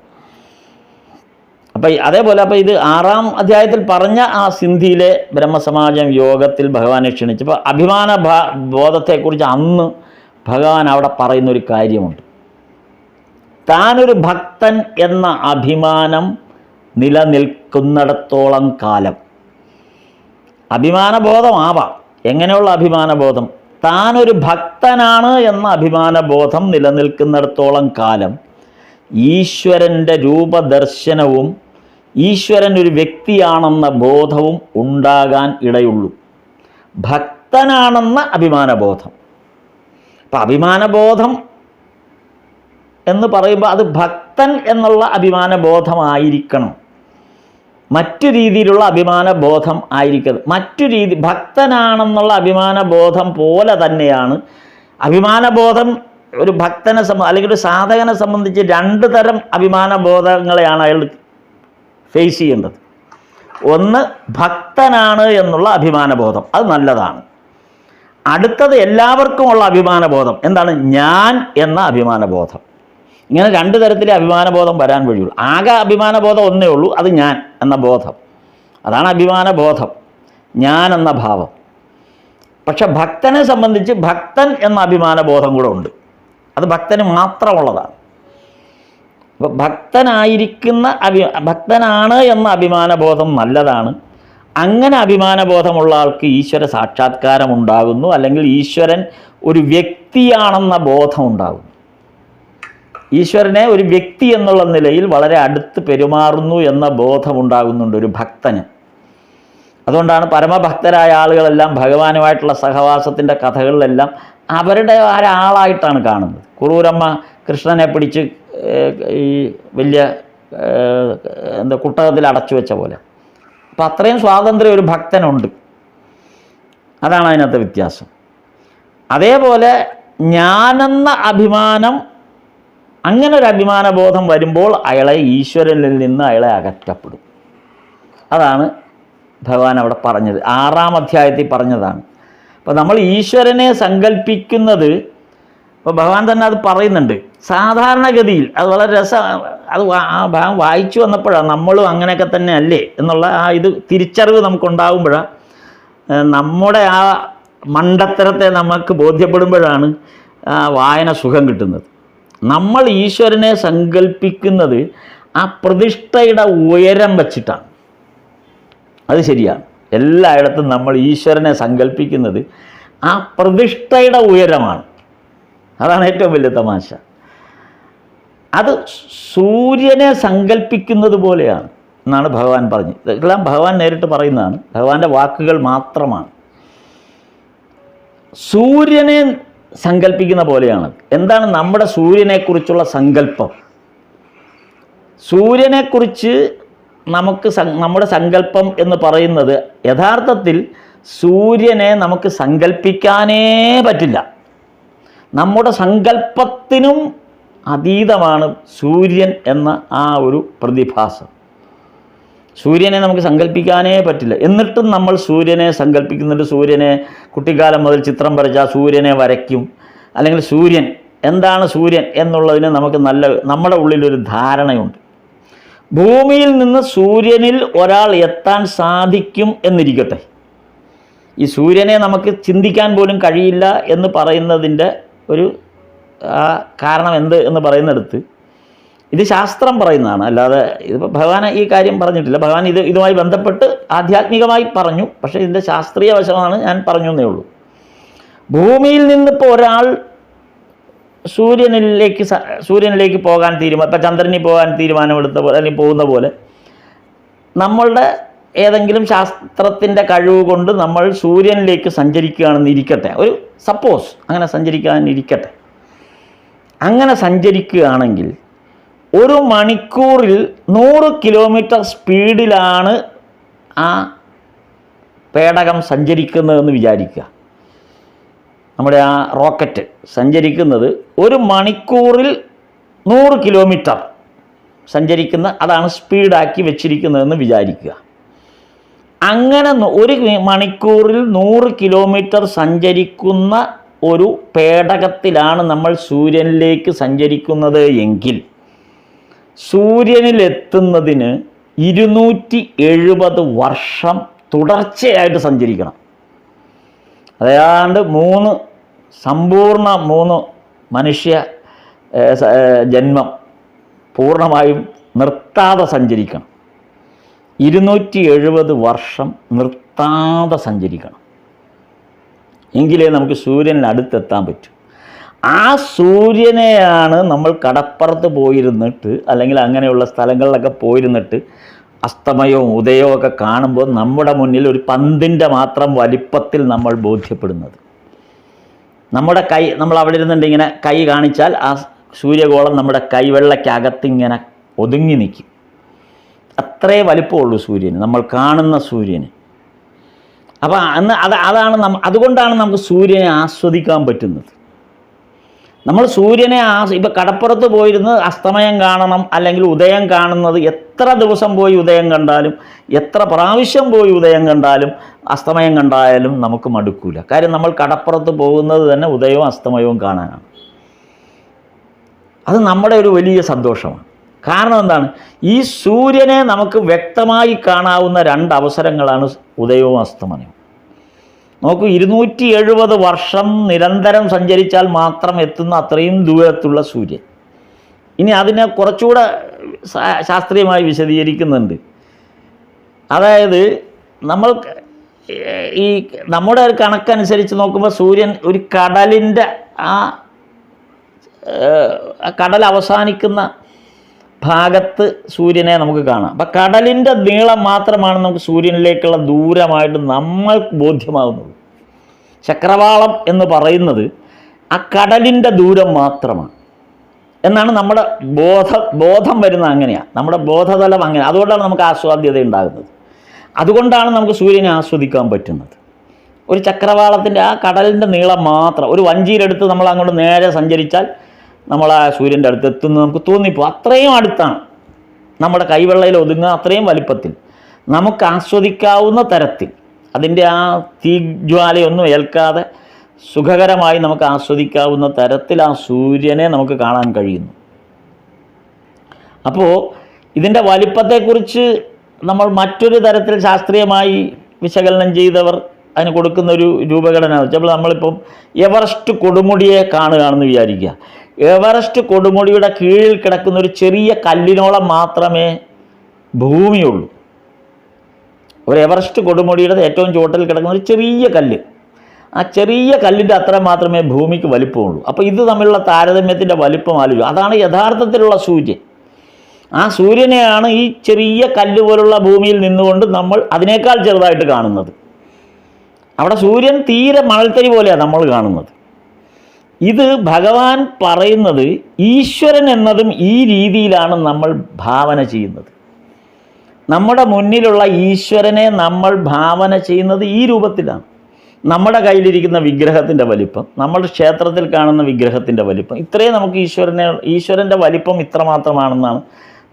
അപ്പോൾ അതേപോലെ ഇത് 6-ാം അധ്യായത്തിൽ പറഞ്ഞ ആ സിന്ധിയിലെ ബ്രഹ്മസമാജം യോഗത്തിൽ ഭഗവാനെ ക്ഷണിച്ചപ്പോൾ അഭിമാന ബോധത്തെക്കുറിച്ച് അന്ന് ഭഗവാൻ അവിടെ പറയുന്നൊരു കാര്യമുണ്ട്. താനൊരു ഭക്തൻ എന്ന അഭിമാനം നിലനിൽക്കുന്നിടത്തോളം കാലം, അഭിമാനബോധമാവാം. എങ്ങനെയുള്ള അഭിമാനബോധം? താനൊരു ഭക്തനാണ് എന്ന അഭിമാനബോധം നിലനിൽക്കുന്നിടത്തോളം കാലം ഈശ്വരൻ്റെ രൂപദർശനവും ഈശ്വരൻ ഒരു വ്യക്തിയാണെന്ന ബോധവും ഉണ്ടാകാൻ ഇടയുള്ളൂ. ഭക്തനാണെന്ന അഭിമാനബോധം. അപ്പം അഭിമാനബോധം എന്ന് പറയുമ്പോൾ അത് ഭക്തൻ എന്നുള്ള അഭിമാനബോധമായിരിക്കണം, മറ്റു രീതിയിലുള്ള അഭിമാനബോധം ആയിരിക്കരുത്. ഭക്തനാണെന്നുള്ള അഭിമാനബോധം പോലെ തന്നെയാണ് അഭിമാനബോധം. ഒരു ഭക്തനെ അല്ലെങ്കിൽ ഒരു സാധകനെ സംബന്ധിച്ച് 2 തരം അഭിമാനബോധങ്ങളെയാണ് അയാൾ ഫേസ് ചെയ്യേണ്ടത്. ഒന്ന് ഭക്തനാണ് എന്നുള്ള അഭിമാനബോധം, അത് നല്ലതാണ്. അടുത്തത് എല്ലാവർക്കുമുള്ള അഭിമാനബോധം എന്താണ്? ഞാൻ എന്ന അഭിമാനബോധം. ഇങ്ങനെ 2 തരത്തിലെ അഭിമാനബോധം വരാൻ വഴിയുള്ളൂ. ആകെ അഭിമാനബോധം ഒന്നേ ഉള്ളൂ, അത് ഞാൻ എന്ന ബോധം. അതാണ് അഭിമാനബോധം, ഞാൻ എന്ന ഭാവം. പക്ഷെ ഭക്തനെ സംബന്ധിച്ച് ഭക്തൻ എന്ന അഭിമാനബോധം കൂടെ ഉണ്ട്, അത് ഭക്തന് മാത്രമുള്ളതാണ്. അപ്പോൾ ഭക്തനാണ് എന്ന അഭിമാനബോധം നല്ലതാണ്. അങ്ങനെ അഭിമാനബോധമുള്ള ആൾക്ക് ഈശ്വര സാക്ഷാത്കാരം ഉണ്ടാകുന്നു, അല്ലെങ്കിൽ ഈശ്വരൻ ഒരു വ്യക്തിയാണെന്ന ബോധം ഉണ്ടാകുന്നു. ഈശ്വരനെ ഒരു വ്യക്തി എന്നുള്ള നിലയിൽ വളരെ അടുത്ത് പെരുമാറുന്നു എന്ന ബോധമുണ്ടാകുന്നുണ്ട് ഒരു ഭക്തന്. അതുകൊണ്ടാണ് പരമഭക്തരായ ആളുകളെല്ലാം ഭഗവാനുമായിട്ടുള്ള സഹവാസത്തിൻ്റെ കഥകളിലെല്ലാം അവരുടെ ഒരാളായിട്ടാണ് കാണുന്നത്. കുറൂരമ്മ കൃഷ്ണനെ പിടിച്ച് ഈ വലിയ കുട്ടകത്തിൽ അടച്ചു വെച്ച പോലെ. അപ്പം അത്രയും സ്വാതന്ത്ര്യം ഒരു ഭക്തനുണ്ട്. അതാണ് അതിനകത്തെ വ്യത്യാസം. അതേപോലെ ഞാനെന്ന അഭിമാനം, അങ്ങനെ ഒരു അഭിമാനബോധം വരുമ്പോൾ അയാളെ ഈശ്വരനിൽ നിന്ന് അയാളെ അകറ്റപ്പെടും. അതാണ് ഭഗവാൻ അവിടെ പറഞ്ഞത്, 6-ാം അധ്യായത്തിൽ പറഞ്ഞതാണ്. അപ്പോൾ നമ്മൾ ഈശ്വരനെ സങ്കല്പിക്കുന്നത്, ഇപ്പോൾ ഭഗവാൻ തന്നെ അത് പറയുന്നുണ്ട്. സാധാരണഗതിയിൽ അത് വളരെ അത് ആ ഭാഗം വായിച്ചു വന്നപ്പോഴാണ് നമ്മളും അങ്ങനെയൊക്കെ തന്നെ അല്ലേ എന്നുള്ള ഇത് തിരിച്ചറിവ് നമുക്കുണ്ടാകുമ്പോഴാണ്, നമ്മുടെ ആ മണ്ടത്തരത്തെ നമുക്ക് ബോധ്യപ്പെടുമ്പോഴാണ് വായന സുഖം കിട്ടുന്നത്. നമ്മൾ ഈശ്വരനെ സങ്കല്പിക്കുന്നത് ആ പ്രതിഷ്ഠയുടെ ഉയരം വച്ചിട്ടാണ്. അത് ശരിയാണ്. എല്ലായിടത്തും നമ്മൾ ഈശ്വരനെ സങ്കല്പിക്കുന്നത് ആ പ്രതിഷ്ഠയുടെ ഉയരമാണ്. അതാണ് ഏറ്റവും വലിയ തമാശ. അത് സൂര്യനെ സങ്കല്പിക്കുന്നത് പോലെയാണ് എന്നാണ് ഭഗവാൻ പറഞ്ഞത്. ഇതെല്ലാം ഭഗവാൻ നേരിട്ട് പറയുന്നതാണ്, ഭഗവാന്റെ വാക്കുകൾ മാത്രമാണ്. സൂര്യനെ സങ്കല്പിക്കുന്ന പോലെയാണ്. എന്താണ് നമ്മുടെ സൂര്യനെക്കുറിച്ചുള്ള സങ്കല്പം? സൂര്യനെക്കുറിച്ച് നമ്മുടെ സങ്കല്പം എന്ന് പറയുന്നത് യഥാർത്ഥത്തിൽ സൂര്യനെ നമുക്ക് സങ്കല്പിക്കാനേ പറ്റില്ല. നമ്മുടെ സങ്കല്പത്തിനും അതീതമാണ് സൂര്യൻ എന്ന ആ ഒരു പ്രതിഭാസം. സൂര്യനെ നമുക്ക് സങ്കല്പിക്കാനേ പറ്റില്ല. എന്നിട്ടും നമ്മൾ സൂര്യനെ സങ്കല്പിക്കുന്നുണ്ട്. സൂര്യനെ കുട്ടിക്കാലം മുതൽ ചിത്രം വരച്ചാൽ സൂര്യനെ വരയ്ക്കും. അല്ലെങ്കിൽ സൂര്യൻ എന്താണ് സൂര്യൻ എന്നുള്ളതിന് നമുക്ക് നമ്മുടെ ഉള്ളിലൊരു ധാരണയുണ്ട്. ഭൂമിയിൽ നിന്ന് സൂര്യനിൽ ഒരാൾ എത്താൻ സാധിക്കും എന്നിരിക്കട്ടെ. ഈ സൂര്യനെ നമുക്ക് ചിന്തിക്കാൻ പോലും കഴിയില്ല എന്ന് പറയുന്നതിൻ്റെ ഒരു കാരണം എന്ത് എന്ന് പറയുന്നിടത്ത് ഇത് ശാസ്ത്രം പറയുന്നതാണ്. അല്ലാതെ ഇതിപ്പോൾ ഭഗവാൻ ഈ കാര്യം പറഞ്ഞിട്ടില്ല. ഭഗവാൻ ഇതുമായി ബന്ധപ്പെട്ട് ആധ്യാത്മികമായി പറഞ്ഞു. പക്ഷേ ഇതിൻ്റെ ശാസ്ത്രീയ വശമാണ് ഞാൻ പറഞ്ഞു എന്നേ ഉള്ളൂ. ഭൂമിയിൽ നിന്നിപ്പോൾ ഒരാൾ സൂര്യനിലേക്ക് പോകാൻ ഇപ്പം ചന്ദ്രനിൽ പോകാൻ തീരുമാനമെടുത്ത പോലെ അല്ലെങ്കിൽ പോകുന്ന പോലെ നമ്മളുടെ ഏതെങ്കിലും ശാസ്ത്രത്തിൻ്റെ കഴിവ് കൊണ്ട് നമ്മൾ സൂര്യനിലേക്ക് സഞ്ചരിക്കുകയാണെന്ന് ഇരിക്കട്ടെ. ഒരു സപ്പോസ് അങ്ങനെ സഞ്ചരിക്കാനിരിക്കട്ടെ. അങ്ങനെ സഞ്ചരിക്കുകയാണെങ്കിൽ 1 മണിക്കൂറിൽ 100 കിലോമീറ്റർ സ്പീഡിലാണ് ആ പേടകം സഞ്ചരിക്കുന്നതെന്ന് വിചാരിക്കുക. നമ്മുടെ ആ റോക്കറ്റ് സഞ്ചരിക്കുന്നത് 1 മണിക്കൂറിൽ 100 കിലോമീറ്റർ സഞ്ചരിക്കുന്ന അതാണ് സ്പീഡാക്കി വെച്ചിരിക്കുന്നതെന്ന് വിചാരിക്കുക. അങ്ങനെ 1 മണിക്കൂറിൽ 100 കിലോമീറ്റർ സഞ്ചരിക്കുന്ന ഒരു പേടകത്തിലാണ് നമ്മൾ സൂര്യനിലേക്ക് സഞ്ചരിക്കുന്നത് എങ്കിൽ സൂര്യനിലെത്തുന്നതിന് 270 വർഷം തുടർച്ചയായിട്ട് സഞ്ചരിക്കണം. അതാണ്ട് 3 സമ്പൂർണ്ണ 3 മനുഷ്യ ജന്മം പൂർണ്ണമായും നിർത്താതെ സഞ്ചരിക്കണം. 270 വർഷം നിർത്താതെ സഞ്ചരിക്കണം. എങ്കിലേ നമുക്ക് സൂര്യനിൽ അടുത്തെത്താൻ പറ്റും. ആ സൂര്യനെയാണ് നമ്മൾ കടപ്പുറത്ത് പോയിരുന്നിട്ട് അല്ലെങ്കിൽ അങ്ങനെയുള്ള സ്ഥലങ്ങളിലൊക്കെ പോയിരുന്നിട്ട് അസ്തമയവും ഉദയവും ഒക്കെ കാണുമ്പോൾ നമ്മുടെ മുന്നിൽ ഒരു പന്തിൻ്റെ മാത്രം വലിപ്പത്തിൽ നമ്മൾ ബോധ്യപ്പെടുന്നത്. നമ്മുടെ കൈ നമ്മൾ അവിടെ ഇരുന്നുണ്ട് ഇങ്ങനെ കൈ കാണിച്ചാൽ ആ സൂര്യഗോളം നമ്മുടെ കൈവെള്ളയ്ക്കകത്തിങ്ങനെ ഒതുങ്ങി നിൽക്കും. അത്രേ വലിപ്പമുള്ളൂ സൂര്യന്, നമ്മൾ കാണുന്ന സൂര്യന്. അപ്പോൾ അതുകൊണ്ടാണ് നമുക്ക് സൂര്യനെ ആസ്വദിക്കാൻ പറ്റുന്നത്. നമ്മൾ സൂര്യനെ ഇപ്പം കടപ്പുറത്ത് പോയിരുന്ന് അസ്തമയം കാണണം അല്ലെങ്കിൽ ഉദയം കാണുന്നത് എത്ര ദിവസം പോയി ഉദയം കണ്ടാലും എത്ര പ്രാവശ്യം പോയി ഉദയം കണ്ടാലും അസ്തമയം കണ്ടായാലും നമുക്ക് മടുക്കൂല. കാര്യം നമ്മൾ കടപ്പുറത്ത് പോകുന്നത് തന്നെ ഉദയവും അസ്തമയവും കാണാനാണ്. അത് നമ്മുടെ ഒരു വലിയ സന്തോഷമാണ്. കാരണം എന്താണ്? ഈ സൂര്യനെ നമുക്ക് വ്യക്തമായി കാണാവുന്ന 2 അവസരങ്ങളാണ് ഉദയവും അസ്തമയവും. നോക്കൂ, 270 വർഷം നിരന്തരം സഞ്ചരിച്ചാൽ മാത്രം എത്തുന്ന അത്രയും ദൂരത്തുള്ള സൂര്യൻ. ഇനി അതിനെ കുറച്ചുകൂടെ ശാസ്ത്രീയമായി വിശദീകരിക്കുന്നുണ്ട്. അതായത് നമ്മുടെ ഒരു കണക്കനുസരിച്ച് നോക്കുമ്പോൾ സൂര്യൻ ഒരു കടലിൻ്റെ കടൽ അവസാനിക്കുന്ന ഭാഗത്ത് സൂര്യനെ നമുക്ക് കാണാം. അപ്പം കടലിൻ്റെ നീളം മാത്രമാണ് നമുക്ക് സൂര്യനിലേക്കുള്ള ദൂരമായിട്ട് നമ്മൾക്ക് ബോധ്യമാകുന്നത്. ചക്രവാളം എന്ന് പറയുന്നത് ആ കടലിൻ്റെ ദൂരം മാത്രമാണ് എന്നാണ് നമ്മുടെ ബോധം വരുന്നത്. അങ്ങനെയാണ് നമ്മുടെ ബോധതലം അങ്ങനെ. അതുകൊണ്ടാണ് നമുക്ക് ആസ്വാദ്യത ഉണ്ടാകുന്നത്. അതുകൊണ്ടാണ് നമുക്ക് സൂര്യനെ ആസ്വദിക്കാൻ പറ്റുന്നത്. ഒരു ചക്രവാളത്തിൻ്റെ ആ കടലിൻ്റെ നീളം മാത്രം ഒരു വഞ്ചിയിലെടുത്ത് നമ്മൾ അങ്ങോട്ട് നേരെ സഞ്ചരിച്ചാൽ നമ്മൾ ആ സൂര്യൻ്റെ അടുത്ത് എത്തുന്നത് നമുക്ക് തോന്നിപ്പോകും. അത്രയും അടുത്താണ്, നമ്മുടെ കൈവെള്ളയിൽ ഒതുങ്ങുക അത്രയും വലിപ്പത്തിൽ നമുക്ക് ആസ്വദിക്കാവുന്ന തരത്തിൽ, അതിൻ്റെ ആ തീജ്വാലയൊന്നും ഏൽക്കാതെ സുഖകരമായി നമുക്ക് ആസ്വദിക്കാവുന്ന തരത്തിൽ ആ സൂര്യനെ നമുക്ക് കാണാൻ കഴിയുന്നു. അപ്പോൾ ഇതിൻ്റെ വലിപ്പത്തെക്കുറിച്ച് നമ്മൾ മറ്റൊരു തരത്തിൽ ശാസ്ത്രീയമായി വിശകലനം ചെയ്തവർ അതിന് കൊടുക്കുന്നൊരു രൂപഘടന വെച്ചപ്പോൾ നമ്മളിപ്പം എവറസ്റ്റ് കൊടുമുടിയെ കാണുകയാണെന്ന് വിചാരിക്കുക. എവറസ്റ്റ് കൊടുമുടിയുടെ കീഴിൽ കിടക്കുന്ന ഒരു ചെറിയ കല്ലിനോളം മാത്രമേ ഭൂമിയുള്ളൂ. ഒരു എവറസ്റ്റ് കൊടുമുടിയുടെ ഏറ്റവും ചുവട്ടിൽ കിടക്കുന്ന ഒരു ചെറിയ കല്ല്, ആ ചെറിയ കല്ലിൻ്റെ അത്ര മാത്രമേ ഭൂമിക്ക് വലിപ്പമുള്ളൂ. അപ്പോൾ ഇത് തമ്മിലുള്ള താരതമ്യത്തിൻ്റെ വലിപ്പം ആലോചിക്കും. അതാണ് യഥാർത്ഥത്തിലുള്ള സൂര്യൻ. ആ സൂര്യനെയാണ് ഈ ചെറിയ കല്ല് പോലുള്ള ഭൂമിയിൽ നിന്നുകൊണ്ട് നമ്മൾ അതിനേക്കാൾ ചെറുതായിട്ട് കാണുന്നത്. അവിടെ സൂര്യൻ തീരെ മണൽത്തരി പോലെയാണ് നമ്മൾ കാണുന്നത്. ഇത് ഭഗവാൻ പറയുന്നത് ഈശ്വരൻ എന്നതും ഈ രീതിയിലാണ് നമ്മൾ ഭാവന ചെയ്യുന്നത്. നമ്മുടെ മുന്നിലുള്ള ഈശ്വരനെ നമ്മൾ ഭാവന ചെയ്യുന്നത് ഈ രൂപത്തിലാണ്. നമ്മുടെ കയ്യിലിരിക്കുന്ന വിഗ്രഹത്തിൻ്റെ വലിപ്പം, നമ്മുടെ ക്ഷേത്രത്തിൽ കാണുന്ന വിഗ്രഹത്തിൻ്റെ വലിപ്പം, ഇത്രയും നമുക്ക് ഈശ്വരൻ്റെ വലിപ്പം ഇത്രമാത്രമാണെന്നാണ്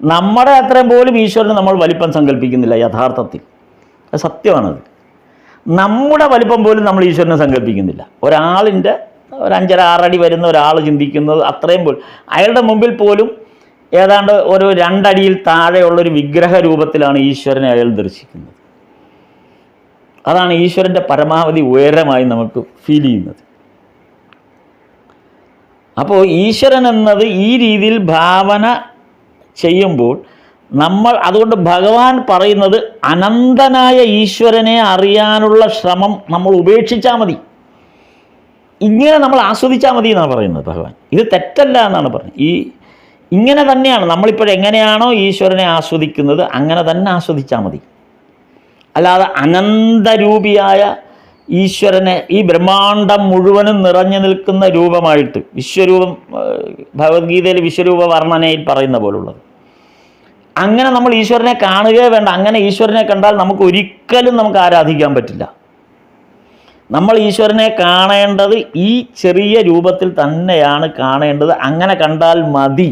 നമ്മുടെ അത്രയും പോലും ഈശ്വരന് നമ്മൾ വലിപ്പം സങ്കല്പിക്കുന്നില്ല യഥാർത്ഥത്തിൽ. അത് സത്യമാണത്. നമ്മുടെ വലിപ്പം പോലും നമ്മൾ ഈശ്വരനെ സങ്കല്പിക്കുന്നില്ല. ഒരാളിൻ്റെ ഒരു 5.5 അടി വരുന്ന ഒരാൾ ചിന്തിക്കുന്നത് അത്രയും പോലും അയാളുടെ മുമ്പിൽ പോലും ഏതാണ്ട് ഒരു 2 അടിയിൽ താഴെയുള്ളൊരു വിഗ്രഹ രൂപത്തിലാണ് ഈശ്വരനെ അയാൾ ദർശിക്കുന്നത്. അതാണ് ഈശ്വരൻ്റെ പരമാവധി ഉയരമായി നമുക്ക് ഫീൽ ചെയ്യുന്നത്. അപ്പോൾ ഈശ്വരൻ എന്നത് ഈ രീതിയിൽ ഭാവന ചെയ്യുമ്പോൾ നമ്മൾ അതുകൊണ്ട് ഭഗവാൻ പറയുന്നത് അനന്തനായ ഈശ്വരനെ അറിയാനുള്ള ശ്രമം നമ്മൾ ഉപേക്ഷിച്ചാൽ മതി, ഇങ്ങനെ നമ്മൾ ആസ്വദിച്ചാൽ മതി എന്നാണ് പറയുന്നത് ഭഗവാൻ. ഇത് തെറ്റല്ല എന്നാണ് പറയുന്നത്. ഇങ്ങനെ തന്നെയാണ് നമ്മളിപ്പോഴെങ്ങനെയാണോ ഈശ്വരനെ ആസ്വദിക്കുന്നത് അങ്ങനെ തന്നെ ആസ്വദിച്ചാൽ മതി. അല്ലാതെ അനന്തരൂപിയായ ഈശ്വരനെ ഈ ബ്രഹ്മാണ്ടം മുഴുവനും നിറഞ്ഞു നിൽക്കുന്ന രൂപമായിട്ട് വിശ്വരൂപം, ഭഗവത്ഗീതയിൽ വിശ്വരൂപ വർണ്ണനയിൽ പറയുന്ന പോലുള്ളത്, അങ്ങനെ നമ്മൾ ഈശ്വരനെ കാണുകയേ വേണ്ട. അങ്ങനെ ഈശ്വരനെ കണ്ടാൽ നമുക്ക് ഒരിക്കലും ആരാധിക്കാൻ പറ്റില്ല. നമ്മൾ ഈശ്വരനെ കാണേണ്ടത് ഈ ചെറിയ രൂപത്തിൽ തന്നെയാണ് കാണേണ്ടത്. അങ്ങനെ കണ്ടാൽ മതി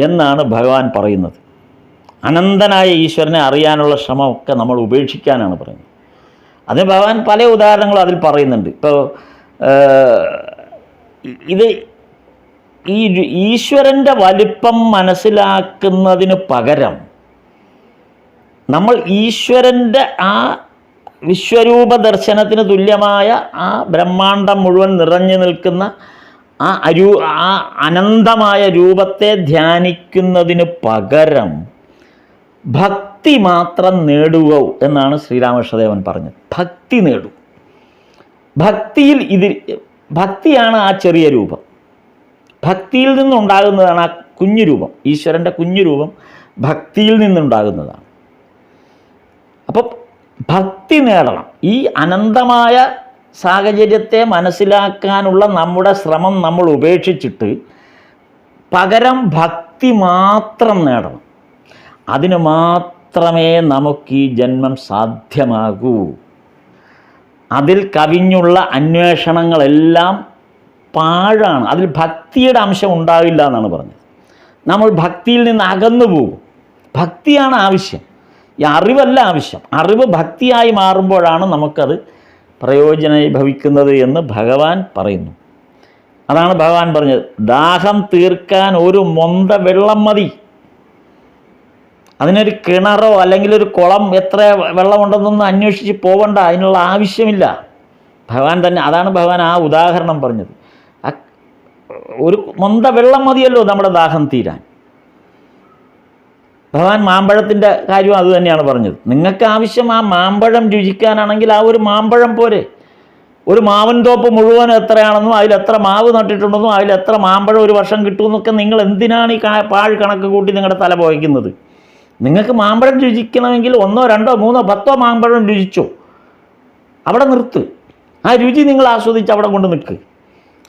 എന്നാണ് ഭഗവാൻ പറയുന്നത്. അനന്തനായ ഈശ്വരനെ അറിയാനുള്ള ശ്രമമൊക്കെ നമ്മൾ ഉപേക്ഷിക്കാനാണ് പറയുന്നത്. അതിന് ഭഗവാൻ പല ഉദാഹരണങ്ങളും അതിൽ പറയുന്നുണ്ട്. ഇപ്പോൾ ഇത് ഈ ഈശ്വരൻ്റെ വലിപ്പം മനസ്സിലാക്കുന്നതിന് പകരം നമ്മൾ ഈശ്വരൻ്റെ ആ വിശ്വരൂപ ദർശനത്തിന് തുല്യമായ ആ ബ്രഹ്മാണ്ടം മുഴുവൻ നിറഞ്ഞു നിൽക്കുന്ന ആ അനന്തമായ രൂപത്തെ ധ്യാനിക്കുന്നതിന് പകരം ഭക്തി മാത്രം നേടുക എന്നാണ് ശ്രീരാമകൃഷ്ണദേവൻ പറഞ്ഞത്. ഭക്തി നേടൂ. ഭക്തിയാണ് ആ ചെറിയ രൂപം. ഭക്തിയിൽ നിന്നുണ്ടാകുന്നതാണ് ആ കുഞ്ഞു രൂപം. ഈശ്വരൻ്റെ കുഞ്ഞു രൂപം ഭക്തിയിൽ നിന്നുണ്ടാകുന്നതാണ്. അപ്പം ഭക്തി നേടണം. ഈ അനന്തമായ സാഹചര്യത്തെ മനസ്സിലാക്കാനുള്ള നമ്മുടെ ശ്രമം നമ്മൾ ഉപേക്ഷിച്ചിട്ട് പകരം ഭക്തി മാത്രം നേടണം. അതിന് മാത്രമേ നമുക്ക് ഈ ജന്മം സാധ്യമാകൂ. അതിൽ കവിഞ്ഞുള്ള അന്വേഷണങ്ങളെല്ലാം പാഴാണ്. അതിൽ ഭക്തിയുടെ അംശം ഉണ്ടാവില്ല എന്നാണ് പറഞ്ഞത്. നമ്മൾ ഭക്തിയിൽ നിന്ന് അകന്നു പോകും. ഭക്തിയാണ് ആവശ്യം, ഈ അറിവല്ല ആവശ്യം. അറിവ് ഭക്തിയായി മാറുമ്പോഴാണ് നമുക്കത് പ്രയോജനീഭവിക്കുന്നത് എന്ന് ഭഗവാൻ പറയുന്നു. അതാണ് ഭഗവാൻ പറഞ്ഞത്, ദാഹം തീർക്കാൻ ഒരു മൊന്ത വെള്ളം മതി. അതിനൊരു കിണറോ അല്ലെങ്കിൽ ഒരു കുളം എത്ര വെള്ളമുണ്ടെന്നൊന്നും അന്വേഷിച്ച് പോകണ്ട, അതിനുള്ള ആവശ്യമില്ല. ഭഗവാൻ തന്നെ അതാണ് ഭഗവാൻ ആ ഉദാഹരണം പറഞ്ഞത്. ഒരു മൊന്ത വെള്ളം മതിയല്ലോ നമ്മുടെ ദാഹം തീരാൻ. ഭഗവാൻ മാമ്പഴത്തിൻ്റെ കാര്യം അത് തന്നെയാണ് പറഞ്ഞത്. നിങ്ങൾക്ക് ആവശ്യം ആ മാമ്പഴം രുചിക്കാനാണെങ്കിൽ ആ ഒരു മാമ്പഴം പോരെ. ഒരു മാവിൻ തോപ്പ് മുഴുവൻ എത്രയാണെന്നും അതിലെത്ര മാവ് നട്ടിട്ടുണ്ടെന്നും അതിലെത്ര മാമ്പഴം ഒരു വർഷം കിട്ടുമെന്നൊക്കെ നിങ്ങൾ എന്തിനാണ് ഈ പാഴ് കണക്ക് കൂട്ടി നിങ്ങളുടെ തല പോയിക്കുന്നത്? നിങ്ങൾക്ക് മാമ്പഴം രുചിക്കണമെങ്കിൽ 1, 2, 3, 10 മാമ്പഴം രുചിച്ചോ, അവിടെ നിർത്ത്. ആ രുചി നിങ്ങൾ ആസ്വദിച്ച് അവിടെ കൊണ്ട് നിൽക്ക്.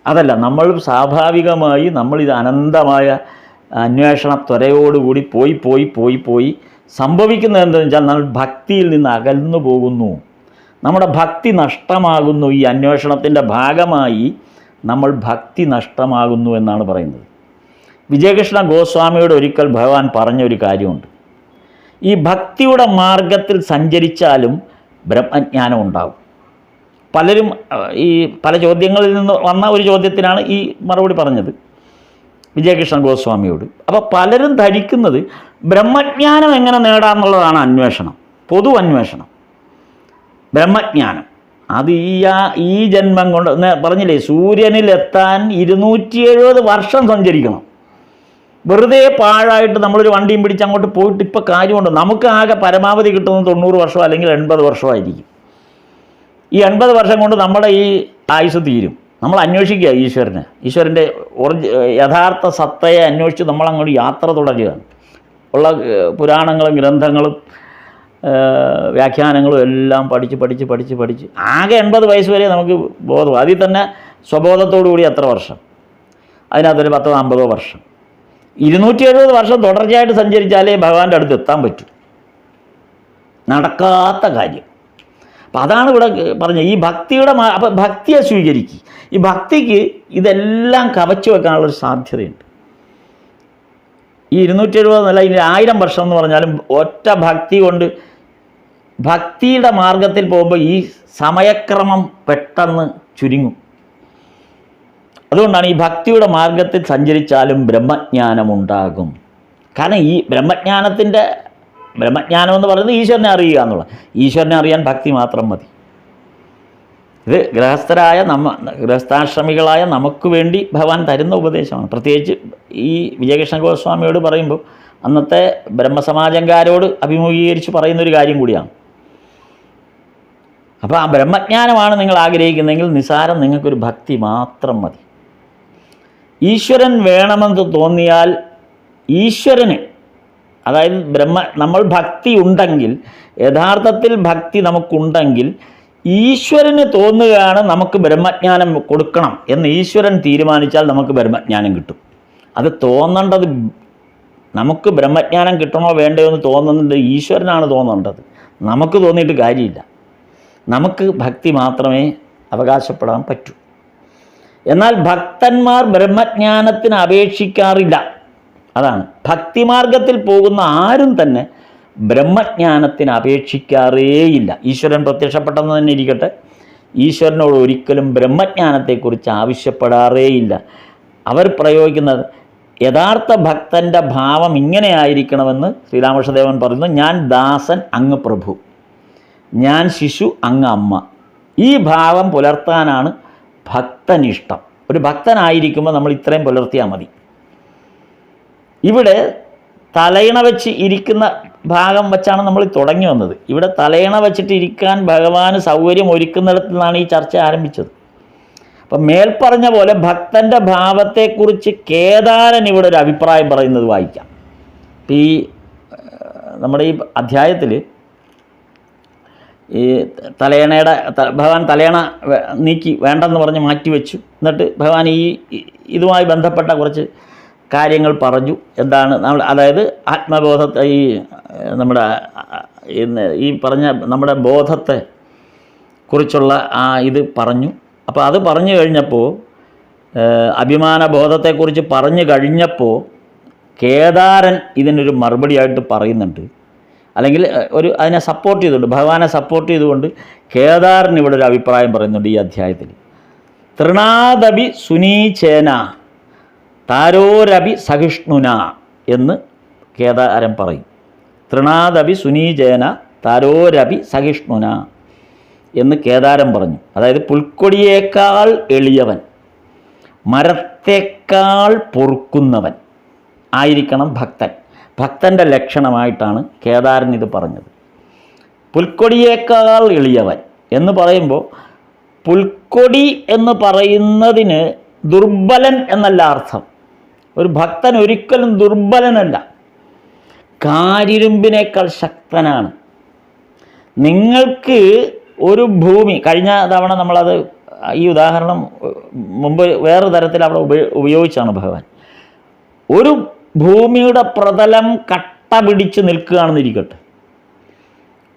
അതല്ല, നമ്മൾ സ്വാഭാവികമായി നമ്മളിത് അനന്തമായ അന്വേഷണ ത്വരയോടുകൂടി പോയി സംഭവിക്കുന്നത് എന്താണെന്ന് വെച്ചാൽ നമ്മൾ ഭക്തിയിൽ നിന്ന് അകന്നു പോകുന്നു. നമ്മുടെ ഭക്തി നഷ്ടമാകുന്നു. ഈ അന്വേഷണത്തിൻ്റെ ഭാഗമായി നമ്മൾ ഭക്തി നഷ്ടമാകുന്നു എന്നാണ് പറയുന്നത്. വിജയകൃഷ്ണ ഗോസ്വാമിയോട് ഒരിക്കൽ ഭഗവാൻ പറഞ്ഞൊരു കാര്യമുണ്ട്. ഈ ഭക്തിയുടെ മാർഗത്തിൽ സഞ്ചരിച്ചാലും ബ്രഹ്മജ്ഞാനം ഉണ്ടാകും. പലരും ഈ പല ചോദ്യങ്ങളിൽ നിന്ന് വന്ന ഒരു ചോദ്യത്തിനാണ് ഈ മറുപടി പറഞ്ഞത് വിജയകൃഷ്ണ ഗോസ്വാമിയോട്. അപ്പോൾ പലരും ധരിക്കുന്നത് ബ്രഹ്മജ്ഞാനം എങ്ങനെ നേടാമെന്നുള്ളതാണ് അന്വേഷണം, പൊതു അന്വേഷണം. ബ്രഹ്മജ്ഞാനം അത് ഈ ജന്മം കൊണ്ട് പറഞ്ഞില്ലേ, സൂര്യനിലെത്താൻ 270 വർഷം സഞ്ചരിക്കണം. വെറുതെ പാഴായിട്ട് നമ്മളൊരു വണ്ടിയും പിടിച്ച് അങ്ങോട്ട് പോയിട്ട് ഇപ്പോൾ കാര്യമുണ്ട്. നമുക്ക് ആകെ പരമാവധി കിട്ടുന്നത് 90 വർഷം അല്ലെങ്കിൽ 80 വർഷമായിരിക്കും. ഈ 80 വർഷം കൊണ്ട് നമ്മുടെ ഈ ആയുസ് തീരും. നമ്മൾ അന്വേഷിക്കുക ഈശ്വരൻ്റെ യഥാർത്ഥ സത്തയെ അന്വേഷിച്ച് നമ്മളങ്ങോട്ട് യാത്ര തുടരുകയാണ്. ഉള്ള പുരാണങ്ങളും ഗ്രന്ഥങ്ങളും വ്യാഖ്യാനങ്ങളും എല്ലാം പഠിച്ച് ആകെ 80 വയസ്സ് വരെ നമുക്ക് ബോധം. അതിൽ തന്നെ സ്വബോധത്തോടു കൂടി എത്ര വർഷം, അതിനകത്തൊരു 10-50 വർഷം. 270 വർഷം തുടർച്ചയായിട്ട് സഞ്ചരിച്ചാലേ ഭഗവാന്റെ അടുത്ത് എത്താൻ പറ്റൂ. നടക്കാത്ത കാര്യം. അപ്പം അതാണ് ഇവിടെ പറഞ്ഞത്. ഈ ഭക്തിയുടെ അപ്പം ഭക്തിയെ സ്വീകരിക്കുക. ഈ ഭക്തിക്ക് ഇതെല്ലാം കവച്ചു വെക്കാനുള്ളൊരു സാധ്യതയുണ്ട്. ഈ 270 എന്നല്ല, ഇനി 1000 വർഷം എന്ന് പറഞ്ഞാലും ഒറ്റ ഭക്തി കൊണ്ട്, ഭക്തിയുടെ മാർഗത്തിൽ പോകുമ്പോൾ ഈ സമയക്രമം പെട്ടെന്ന് ചുരുങ്ങും. അതുകൊണ്ടാണ് ഈ ഭക്തിയുടെ മാർഗത്തിൽ സഞ്ചരിച്ചാലും ബ്രഹ്മജ്ഞാനമുണ്ടാകും. കാരണം ഈ ബ്രഹ്മജ്ഞാനം എന്ന് പറയുന്നത് ഈശ്വരനെ അറിയുക എന്നുള്ള. ഈശ്വരനെ അറിയാൻ ഭക്തി മാത്രം മതി. ഇത് ഗൃഹസ്ഥാശ്രമികളായ നമുക്ക് വേണ്ടി ഭഗവാൻ തരുന്ന ഉപദേശമാണ്. പ്രത്യേകിച്ച് ഈ വിജയകൃഷ്ണ ഗോസ്വാമിയോട് പറയുമ്പോൾ അന്നത്തെ ബ്രഹ്മസമാജംകാരോട് അഭിമുഖീകരിച്ച് പറയുന്നൊരു കാര്യം കൂടിയാണ്. അപ്പോൾ ആ ബ്രഹ്മജ്ഞാനമാണ് നിങ്ങൾ ആഗ്രഹിക്കുന്നതെങ്കിൽ നിസാരം നിങ്ങൾക്കൊരു ഭക്തി മാത്രം മതി. ഈശ്വരൻ വേണമെന്ന് തോന്നിയാൽ ഈശ്വരന്, അതായത് നമ്മൾ ഭക്തി ഉണ്ടെങ്കിൽ, യഥാർത്ഥത്തിൽ ഭക്തി നമുക്കുണ്ടെങ്കിൽ ഈശ്വരന് തോന്നുകയാണ് നമുക്ക് ബ്രഹ്മജ്ഞാനം കൊടുക്കണം എന്ന് ഈശ്വരൻ തീരുമാനിച്ചാൽ നമുക്ക് ബ്രഹ്മജ്ഞാനം കിട്ടും. അത് തോന്നേണ്ടത്, നമുക്ക് ബ്രഹ്മജ്ഞാനം കിട്ടണോ വേണ്ടയോ എന്ന് തോന്നുന്നത് ഈശ്വരനാണ് തോന്നേണ്ടത്. നമുക്ക് തോന്നിയിട്ട് കാര്യമില്ല. നമുക്ക് ഭക്തി മാത്രമേ അവകാശപ്പെടാൻ പറ്റൂ. എന്നാൽ ഭക്തന്മാർ ബ്രഹ്മജ്ഞാനത്തിന് അപേക്ഷിക്കാറില്ല. അതാണ്, ഭക്തിമാർഗത്തിൽ പോകുന്ന ആരും തന്നെ ബ്രഹ്മജ്ഞാനത്തിന് അപേക്ഷിക്കാറേയില്ല. ഈശ്വരൻ പ്രത്യക്ഷപ്പെട്ടെന്ന് തന്നെ ഇരിക്കട്ടെ, ഈശ്വരനോട് ഒരിക്കലും ബ്രഹ്മജ്ഞാനത്തെക്കുറിച്ച് ആവശ്യപ്പെടാറേയില്ല. അവർ പ്രയോഗിക്കുന്നത് യഥാർത്ഥ ഭക്തൻ്റെ ഭാവം ഇങ്ങനെ ആയിരിക്കണമെന്ന് ശ്രീരാമകൃഷ്ണദേവൻ പറയുന്നു. ഞാൻ ദാസൻ, അങ്ങ് പ്രഭു; ഞാൻ ശിശു, അങ്ങ് അമ്മ. ഈ ഭാവം പുലർത്താനാണ് ഭക്തനിഷ്ടം. ഒരു ഭക്തനായിരിക്കുമ്പോൾ നമ്മൾ ഇത്രയും പുലർത്തിയാൽ മതി. ഇവിടെ തലയിണ വെച്ച് ഇരിക്കുന്ന ഭാഗം വെച്ചാണ് നമ്മൾ തുടങ്ങി വന്നത്. ഇവിടെ തലയിണ വെച്ചിട്ട് ഇരിക്കാൻ ഭഗവാന് സൗകര്യം ഒരുക്കുന്നിടത്തു നിന്നാണ് ഈ ചർച്ച ആരംഭിച്ചത്. അപ്പം മേൽപ്പറഞ്ഞ പോലെ ഭക്തൻ്റെ ഭാവത്തെക്കുറിച്ച് കേദാരൻ ഇവിടെ ഒരു അഭിപ്രായം പറയുന്നത് വായിക്കാം. ഈ നമ്മുടെ ഈ അധ്യായത്തിൽ ഈ തലയണയുടെ ഭഗവാൻ തലയണ നീക്കി വേണ്ടെന്ന് പറഞ്ഞ് മാറ്റിവെച്ചു. എന്നിട്ട് ഭഗവാൻ ഇതുമായി ബന്ധപ്പെട്ട കുറച്ച് കാര്യങ്ങൾ പറഞ്ഞു. എന്താണ് നമ്മൾ, അതായത് ആത്മബോധത്തെ, നമ്മുടെ ഈ പറഞ്ഞ നമ്മുടെ ബോധത്തെ കുറിച്ചുള്ള ഇത് പറഞ്ഞു. അപ്പോൾ അത് പറഞ്ഞു കഴിഞ്ഞപ്പോൾ, അഭിമാന ബോധത്തെക്കുറിച്ച് പറഞ്ഞു കഴിഞ്ഞപ്പോൾ കേദാരൻ ഇതിനൊരു മറുപടിയായിട്ട് പറയുന്നുണ്ട്. അല്ലെങ്കിൽ അതിനെ സപ്പോർട്ട് ചെയ്തുകൊണ്ട്, ഭഗവാനെ സപ്പോർട്ട് ചെയ്തുകൊണ്ട് കേദാരൻ ഇവിടെ ഒരു അഭിപ്രായം പറയുന്നുണ്ട് ഈ അധ്യായത്തിൽ. തൃണാദപി സുനീചേന താരോരപി സഹിഷ്ണുന എന്ന് കേദാരൻ പറയും. തൃണാദപി സുനീചേന താരോരപി സഹിഷ്ണുന എന്ന് കേദാരൻ പറഞ്ഞു. അതായത് പുൽക്കൊടിയേക്കാൾ എളിയവൻ, മരത്തേക്കാൾ പൊറുക്കുന്നവൻ ആയിരിക്കണം ഭക്തൻ. ഭക്തൻ്റെ ലക്ഷണമായിട്ടാണ് കേദാരൻ ഇത് പറഞ്ഞത്. പുൽക്കൊടിയേക്കാൾ എളിയവൻ എന്ന് പറയുമ്പോൾ, പുൽക്കൊടി എന്ന് പറയുന്നതിന് ദുർബലൻ എന്നല്ല അർത്ഥം. ഒരു ഭക്തൻ ഒരിക്കലും ദുർബലനല്ല, കാരിരുമ്പിനേക്കാൾ ശക്തനാണ്. നിങ്ങൾക്ക് ഒരു ഭൂമി, കഴിഞ്ഞ തവണ നമ്മളത് ഈ ഉദാഹരണം മുമ്പ് വേറെ തരത്തിൽ അവിടെ ഉപയോഗിച്ചാണ് ഭഗവാൻ. ഒരു ഭൂമിയുടെ പ്രതലം കട്ട പിടിച്ച് നിൽക്കുകയാണെന്നിരിക്കട്ടെ,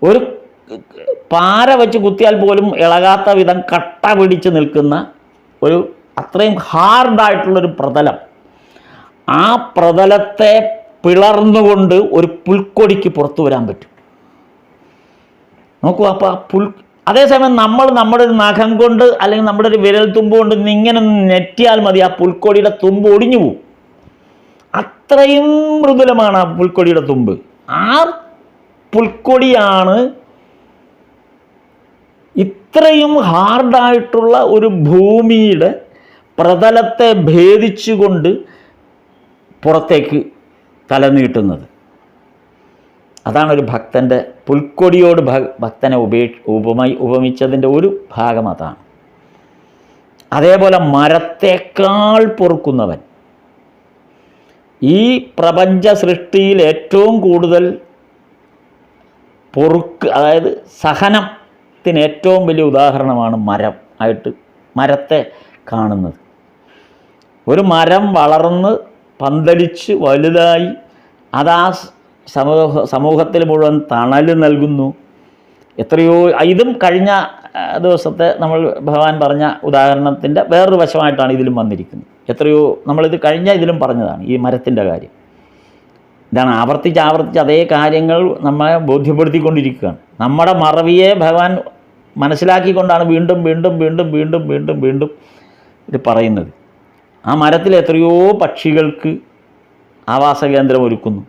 ഒരു പാര വെച്ച് കുത്തിയാൽ പോലും ഇളകാത്ത വിധം കട്ട പിടിച്ച് നിൽക്കുന്ന ഒരു അത്രയും ഹാർഡായിട്ടുള്ളൊരു പ്രതലം, ആ പ്രതലത്തെ പിളർന്നുകൊണ്ട് ഒരു പുൽക്കൊടിക്ക് പുറത്തു വരാൻ പറ്റും. നോക്കൂ, അപ്പോൾ അതേസമയം നമ്മുടെ ഒരു നഖം കൊണ്ട് അല്ലെങ്കിൽ നമ്മുടെ ഒരു വിരൽ തുമ്പ് കൊണ്ട് ഇങ്ങനെ നെറ്റിയാൽ മതി, ആ പുൽക്കൊടിയുടെ തുമ്പ് ഒടിഞ്ഞു പോവും. അത്രയും മൃദുലമാണ് ആ പുൽക്കൊടിയുടെ തുമ്പ്. ആ പുൽക്കൊടിയാണ് ഇത്രയും ഹാർഡായിട്ടുള്ള ഒരു ഭൂമിയുടെ പ്രതലത്തെ ഭേദിച്ചുകൊണ്ട് പുറത്തേക്ക് തലനീട്ടുന്നത്. അതാണ് ഒരു ഭക്തൻ്റെ, പുൽക്കൊടിയോട് ഭക്തനെ ഉപമിച്ചതിൻ്റെ ഒരു ഭാഗം അതാണ്. അതേപോലെ മരത്തേക്കാൾ പൊറുക്കുന്നവൻ, ഈ പ്രപഞ്ച സൃഷ്ടിയിൽ ഏറ്റവും കൂടുതൽ അതായത് സഹനത്തിന് ഏറ്റവും വലിയ ഉദാഹരണമാണ് മരം ആയിട്ട് മരത്തെ കാണുന്നത്. ഒരു മരം വളർന്ന് പന്തലിച്ച് വലുതായി അതാ സമൂഹത്തിൽ മുഴുവൻ തണൽ നൽകുന്നു. എത്രയോ, ഇതും കഴിഞ്ഞ ദിവസത്തെ നമ്മൾ ഭഗവാൻ പറഞ്ഞ ഉദാഹരണത്തിൻ്റെ വേറൊരു വശമായിട്ടാണ് ഇതിലും വന്നിരിക്കുന്നത്. എത്രയോ നമ്മളിത് കഴിഞ്ഞ ഇതിലും പറഞ്ഞതാണ് ഈ മരത്തിൻ്റെ കാര്യം. ഇതാണ് ആവർത്തിച്ച് ആവർത്തിച്ച് അതേ കാര്യങ്ങൾ നമ്മളെ ബോധ്യപ്പെടുത്തിക്കൊണ്ടിരിക്കുകയാണ്. നമ്മുടെ മറവിയെ ഭഗവാൻ മനസ്സിലാക്കിക്കൊണ്ടാണ് വീണ്ടും വീണ്ടും വീണ്ടും വീണ്ടും വീണ്ടും വീണ്ടും ഇത് പറയുന്നത്. ആ മരത്തിൽ എത്രയോ പക്ഷികൾക്ക് ആവാസകേന്ദ്രം ഒരുക്കുന്നു.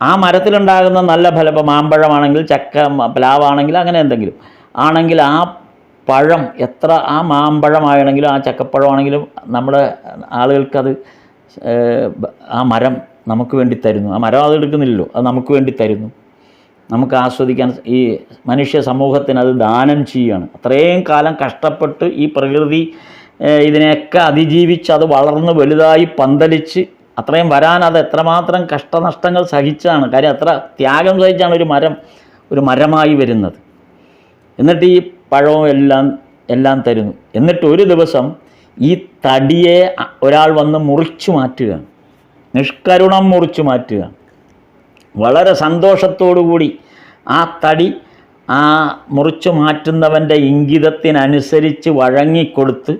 ആ മരത്തിലുണ്ടാകുന്ന നല്ല ഫലം, ഇപ്പോൾ മാമ്പഴമാണെങ്കിൽ, ചക്ക, പ്ലാവാണെങ്കിൽ, അങ്ങനെ എന്തെങ്കിലും ആണെങ്കിൽ ആ പഴം എത്ര, ആ മാമ്പഴമാണെങ്കിലും ആ ചക്കപ്പഴമാണെങ്കിലും നമ്മുടെ ആളുകൾക്കത് ആ മരം നമുക്ക് വേണ്ടി തരുന്നു. ആ മരം അത് എടുക്കുന്നില്ലല്ലോ, അത് നമുക്ക് വേണ്ടി തരുന്നു. നമുക്ക് ആസ്വദിക്കാൻ ഈ മനുഷ്യ സമൂഹത്തിന് അത് ദാനം ചെയ്യുകയാണ്. അത്രയും കാലം കഷ്ടപ്പെട്ട് ഈ പ്രകൃതി ഇതിനെയൊക്കെ അതിജീവിച്ച് അത് വളർന്ന് വലുതായി പന്തലിച്ച് അത്രയും വരാൻ അത് എത്രമാത്രം കഷ്ടനഷ്ടങ്ങൾ സഹിച്ചാണ്. കാര്യം അത്ര ത്യാഗം സഹിച്ചാണ് ഒരു മരമായി വരുന്നത്. എന്നിട്ട് ഈ പഴവും എല്ലാം തരുന്നു. എന്നിട്ട് ഒരു ദിവസം ഈ തടിയെ ഒരാൾ വന്ന് മുറിച്ചു മാറ്റുകയാണ്, നിഷ്കരുണം മുറിച്ചു മാറ്റുകയാണ്. വളരെ സന്തോഷത്തോടുകൂടി ആ തടി ആ മുറിച്ചു മാറ്റുന്നവൻ്റെ ഇംഗിതത്തിനനുസരിച്ച് വഴങ്ങിക്കൊടുത്ത്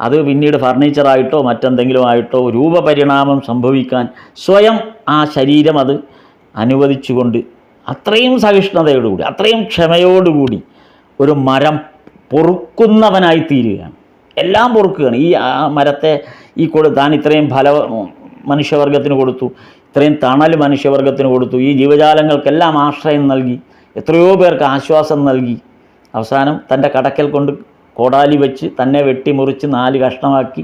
അത് പിന്നീട് ഫർണിച്ചറായിട്ടോ മറ്റെന്തെങ്കിലും ആയിട്ടോ രൂപപരിണാമം സംഭവിക്കാൻ സ്വയം ആ ശരീരം അത് അനുവദിച്ചുകൊണ്ട് അത്രയും സഹിഷ്ണുതയോടുകൂടി, അത്രയും ക്ഷമയോടുകൂടി ഒരു മരം പൊറുക്കുന്നവനായി തീരുകയാണ്. എല്ലാം പൊറുക്കുകയാണ്. ഈ ആ മരത്തെ താൻ ഇത്രയും മനുഷ്യവർഗത്തിന് കൊടുത്തു, ഇത്രയും തണൽ മനുഷ്യവർഗത്തിന് കൊടുത്തു, ഈ ജീവജാലങ്ങൾക്കെല്ലാം ആശ്രയം നൽകി, എത്രയോ പേർക്ക് ആശ്വാസം നൽകി. അവസാനം തൻ്റെ കടക്കൽ കൊണ്ട് കോടാലി വെച്ച് തന്നെ വെട്ടിമുറിച്ച് 4 കഷ്ണമാക്കി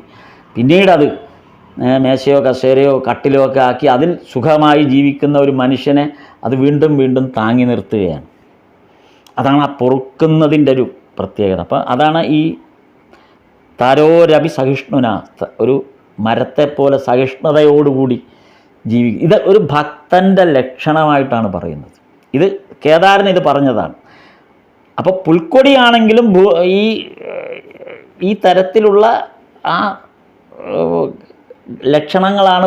പിന്നീടത് മേശയോ കസേരയോ കട്ടിലോ ഒക്കെ ആക്കി അതിൽ സുഖമായി ജീവിക്കുന്ന ഒരു മനുഷ്യനെ അത് വീണ്ടും വീണ്ടും താങ്ങി നിർത്തുകയാണ്. അതാണ് ആ പൊറുക്കുന്നതിൻ്റെ ഒരു പ്രത്യേകത. അപ്പം അതാണ് ഈ താരോരപി സഹിഷ്ണുന, ഒരു മരത്തെപ്പോലെ സഹിഷ്ണുതയോടുകൂടി ജീവിക്കും. ഇത് ഒരു ഭക്തൻ്റെ ലക്ഷണമായിട്ടാണ് പറയുന്നത്. ഇത് കേദാരൻ ഇത് പറഞ്ഞതാണ്. അപ്പോൾ പുൽക്കൊടിയാണെങ്കിലും ഈ തരത്തിലുള്ള ആ ലക്ഷണങ്ങളാണ്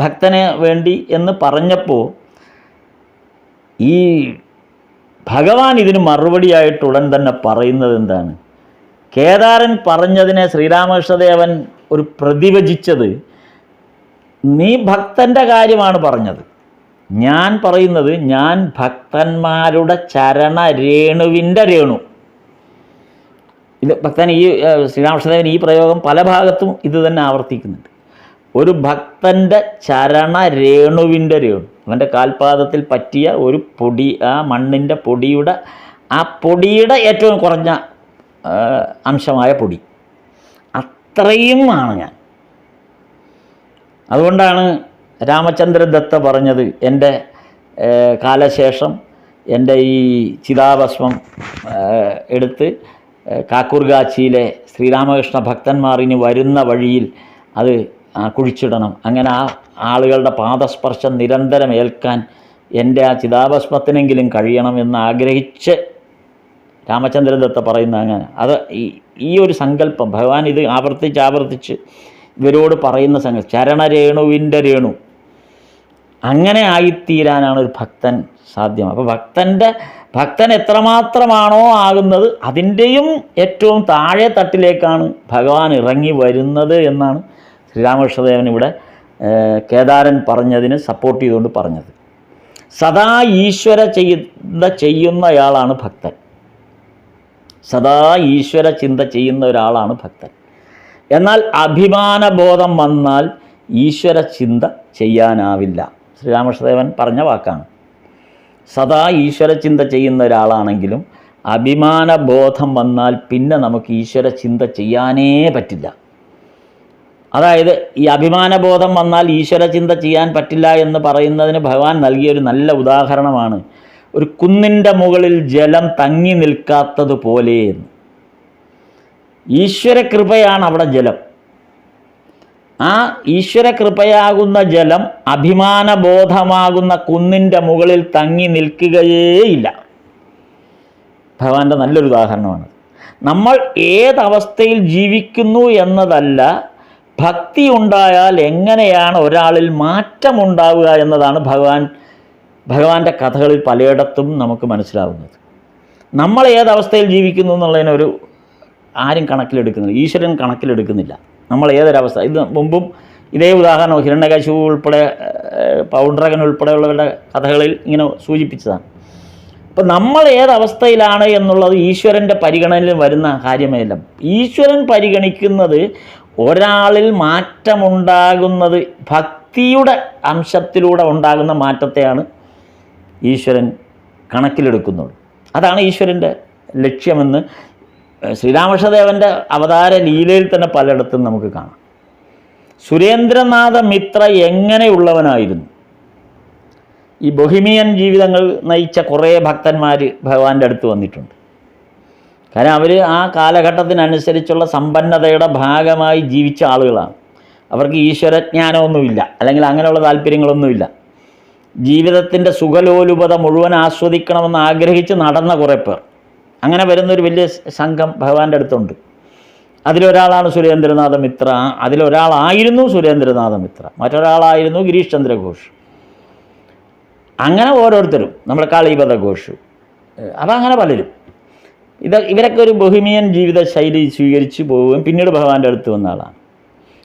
ഭക്തന് വേണ്ടി എന്ന് പറഞ്ഞപ്പോൾ ഈ ഭഗവാൻ ഇതിന് മറുപടിയായിട്ട് ഉടൻ തന്നെ പറയുന്നത് എന്താണ്? കേദാരൻ പറഞ്ഞതിനെ ശ്രീരാമകൃഷ്ണദേവൻ ഒരു പ്രതിവചിച്ചത്, നീ ഭക്തൻ്റെ കാര്യമാണ് പറഞ്ഞത്, ഞാൻ പറയുന്നത് ഞാൻ ഭക്തന്മാരുടെ ചരണരേണുവിൻ്റെ രേണു. ഇത് ഭക്തൻ ഈ ശ്രീരാമകൃഷ്ണദേവൻ ഈ പ്രയോഗം പല ഭാഗത്തും ഇത് തന്നെ ആവർത്തിക്കുന്നുണ്ട്. ഒരു ഭക്തൻ്റെ ചരണരേണുവിൻ്റെ രേണു, അവൻ്റെ കാൽപാദത്തിൽ പറ്റിയ ഒരു പൊടി, ആ മണ്ണിൻ്റെ പൊടിയുടെ ഏറ്റവും കുറഞ്ഞ അംശമായ പൊടി, അത്രയും ആണ് ഞാൻ. അതുകൊണ്ടാണ് രാമചന്ദ്രദത്ത പറഞ്ഞത്, എൻ്റെ കാലശേഷം എൻ്റെ ഈ ചിതാഭസ്മം എടുത്ത് കാക്കൂർഗാച്ചിയിലെ ശ്രീരാമകൃഷ്ണ ഭക്തന്മാർ ഇനി വരുന്ന വഴിയിൽ അത് കുഴിച്ചിടണം. അങ്ങനെ ആ ആളുകളുടെ പാദസ്പർശം നിരന്തരം ഏൽക്കാൻ എൻ്റെ ആ ചിതാഭസ്മത്തിനെങ്കിലും കഴിയണം എന്ന് ആഗ്രഹിച്ച് രാമചന്ദ്രദത്ത പറയുന്ന അങ്ങനെ അത് ഈ ഒരു സങ്കല്പം ഭഗവാൻ ഇത് ആവർത്തിച്ച് ഇവരോട് പറയുന്ന ചരണരേണുവിൻ്റെ രേണു, അങ്ങനെ ആയിത്തീരാനാണ് ഒരു ഭക്തൻ സാധ്യം. അപ്പോൾ ഭക്തൻ എത്രമാത്രമാണോ ആകുന്നത് അതിൻ്റെയും ഏറ്റവും താഴെ തട്ടിലേക്കാണ് ഭഗവാൻ ഇറങ്ങി വരുന്നത് എന്നാണ് ശ്രീരാമകൃഷ്ണദേവൻ ഇവിടെ കേദാരൻ പറഞ്ഞതിന് സപ്പോർട്ട് ചെയ്തുകൊണ്ട് പറഞ്ഞത്. സദാ ഈശ്വര ചെയ്യുന്നയാളാണ് ഭക്തൻ. സദാ ഈശ്വര ചിന്ത ചെയ്യുന്ന ഒരാളാണ് ഭക്തൻ. എന്നാൽ അഭിമാനബോധം വന്നാൽ ഈശ്വര ചിന്ത ചെയ്യാനാവില്ല. ശ്രീരാമകൃഷ്ണദേവൻ പറഞ്ഞ വാക്കാണ്. സദാ ഈശ്വര ചിന്ത ചെയ്യുന്ന ഒരാളാണെങ്കിലും അഭിമാനബോധം വന്നാൽ പിന്നെ നമുക്ക് ഈശ്വര ചിന്ത ചെയ്യാനേ പറ്റില്ല. അതായത് ഈ അഭിമാനബോധം വന്നാൽ ഈശ്വര ചിന്ത ചെയ്യാൻ പറ്റില്ല എന്ന് പറയുന്നതിന് ഭഗവാൻ നൽകിയൊരു നല്ല ഉദാഹരണമാണ് ഒരു കുന്നിൻ്റെ മുകളിൽ ജലം തങ്ങി നിൽക്കാത്തതുപോലെ എന്ന്. ഈശ്വരകൃപയാണ് അവിടെ ജലം. ആ ഈശ്വരകൃപയാകുന്ന ജലം അഭിമാനബോധമാകുന്ന കുന്നിൻ്റെ മുകളിൽ തങ്ങി നിൽക്കുകയേയില്ല. ഭഗവാന്റെ നല്ലൊരു ഉദാഹരണമാണ്. നമ്മൾ ഏതവസ്ഥയിൽ ജീവിക്കുന്നു എന്നതല്ല, ഭക്തി ഉണ്ടായാൽ എങ്ങനെയാണ് ഒരാളിൽ മാറ്റമുണ്ടാവുക എന്നതാണ് ഭഗവാന്റെ കഥകളിൽ പലയിടത്തും നമുക്ക് മനസ്സിലാവുന്നത്. നമ്മൾ ഏതവസ്ഥയിൽ ജീവിക്കുന്നു എന്നുള്ളതിനൊരു ആരും കണക്കിലെടുക്കുന്നില്ല, ഈശ്വരൻ കണക്കിലെടുക്കുന്നില്ല. നമ്മൾ ഏതൊരവസ്ഥ, ഇത് മുമ്പും ഇതേ ഉദാഹരണം ഹിരണ്യകശിപു ഉൾപ്പെടെ പൗണ്ഡ്രകൻ ഉൾപ്പെടെയുള്ളവരുടെ കഥകളിൽ ഇങ്ങനെ സൂചിപ്പിച്ചതാണ്. അപ്പം നമ്മൾ ഏതവസ്ഥയിലാണ് എന്നുള്ളത് ഈശ്വരൻ്റെ പരിഗണനയിൽ വരുന്ന കാര്യമേയല്ല. ഈശ്വരൻ പരിഗണിക്കുന്നത് ഒരാളിൽ മാറ്റമുണ്ടാകുന്നത്, ഭക്തിയുടെ അംശത്തിലൂടെ ഉണ്ടാകുന്ന മാറ്റത്തെയാണ് ഈശ്വരൻ കണക്കിലെടുക്കുന്നുള്ളൂ. അതാണ് ഈശ്വരൻ്റെ ലക്ഷ്യമെന്ന് ശ്രീരാമകൃഷ്ണദേവൻ്റെ അവതാര ലീലയിൽ തന്നെ പലയിടത്തും നമുക്ക് കാണാം. സുരേന്ദ്രനാഥ മിത്ര എങ്ങനെയുള്ളവനായിരുന്നു? ഈ ബൊഹിമിയൻ ജീവിതങ്ങൾ നയിച്ച കുറേ ഭക്തന്മാർ ഭഗവാന്റെ അടുത്ത് വന്നിട്ടുണ്ട്. കാരണം അവർ ആ കാലഘട്ടത്തിനനുസരിച്ചുള്ള സമ്പന്നതയുടെ ഭാഗമായി ജീവിച്ച ആളുകളാണ്. അവർക്ക് ഈശ്വരജ്ഞാനമൊന്നുമില്ല, അല്ലെങ്കിൽ അങ്ങനെയുള്ള താല്പര്യങ്ങളൊന്നുമില്ല. ജീവിതത്തിൻ്റെ സുഖലോലുപത മുഴുവൻ ആസ്വദിക്കണമെന്ന് ആഗ്രഹിച്ച് നടന്ന കുറേ പേർ. അങ്ങനെ വരുന്നൊരു വലിയ സംഘം ഭഗവാന്റെ അടുത്തുണ്ട്. അതിലൊരാളാണ് സുരേന്ദ്രനാഥ മിത്ര. അതിലൊരാളായിരുന്നു സുരേന്ദ്രനാഥ മിത്ര, മറ്റൊരാളായിരുന്നു ഗിരീഷ് ചന്ദ്ര ഘോഷ്. അങ്ങനെ ഓരോരുത്തരും, നമ്മുടെ കാളീപദ ഘോഷ്, അപ്പം അങ്ങനെ പലരും ഇവരൊക്കെ ഒരു ബൊഹിമിയൻ ജീവിത ശൈലി സ്വീകരിച്ച് പോവുകയും പിന്നീട് ഭഗവാന്റെ അടുത്ത് വന്ന ആളാണ്.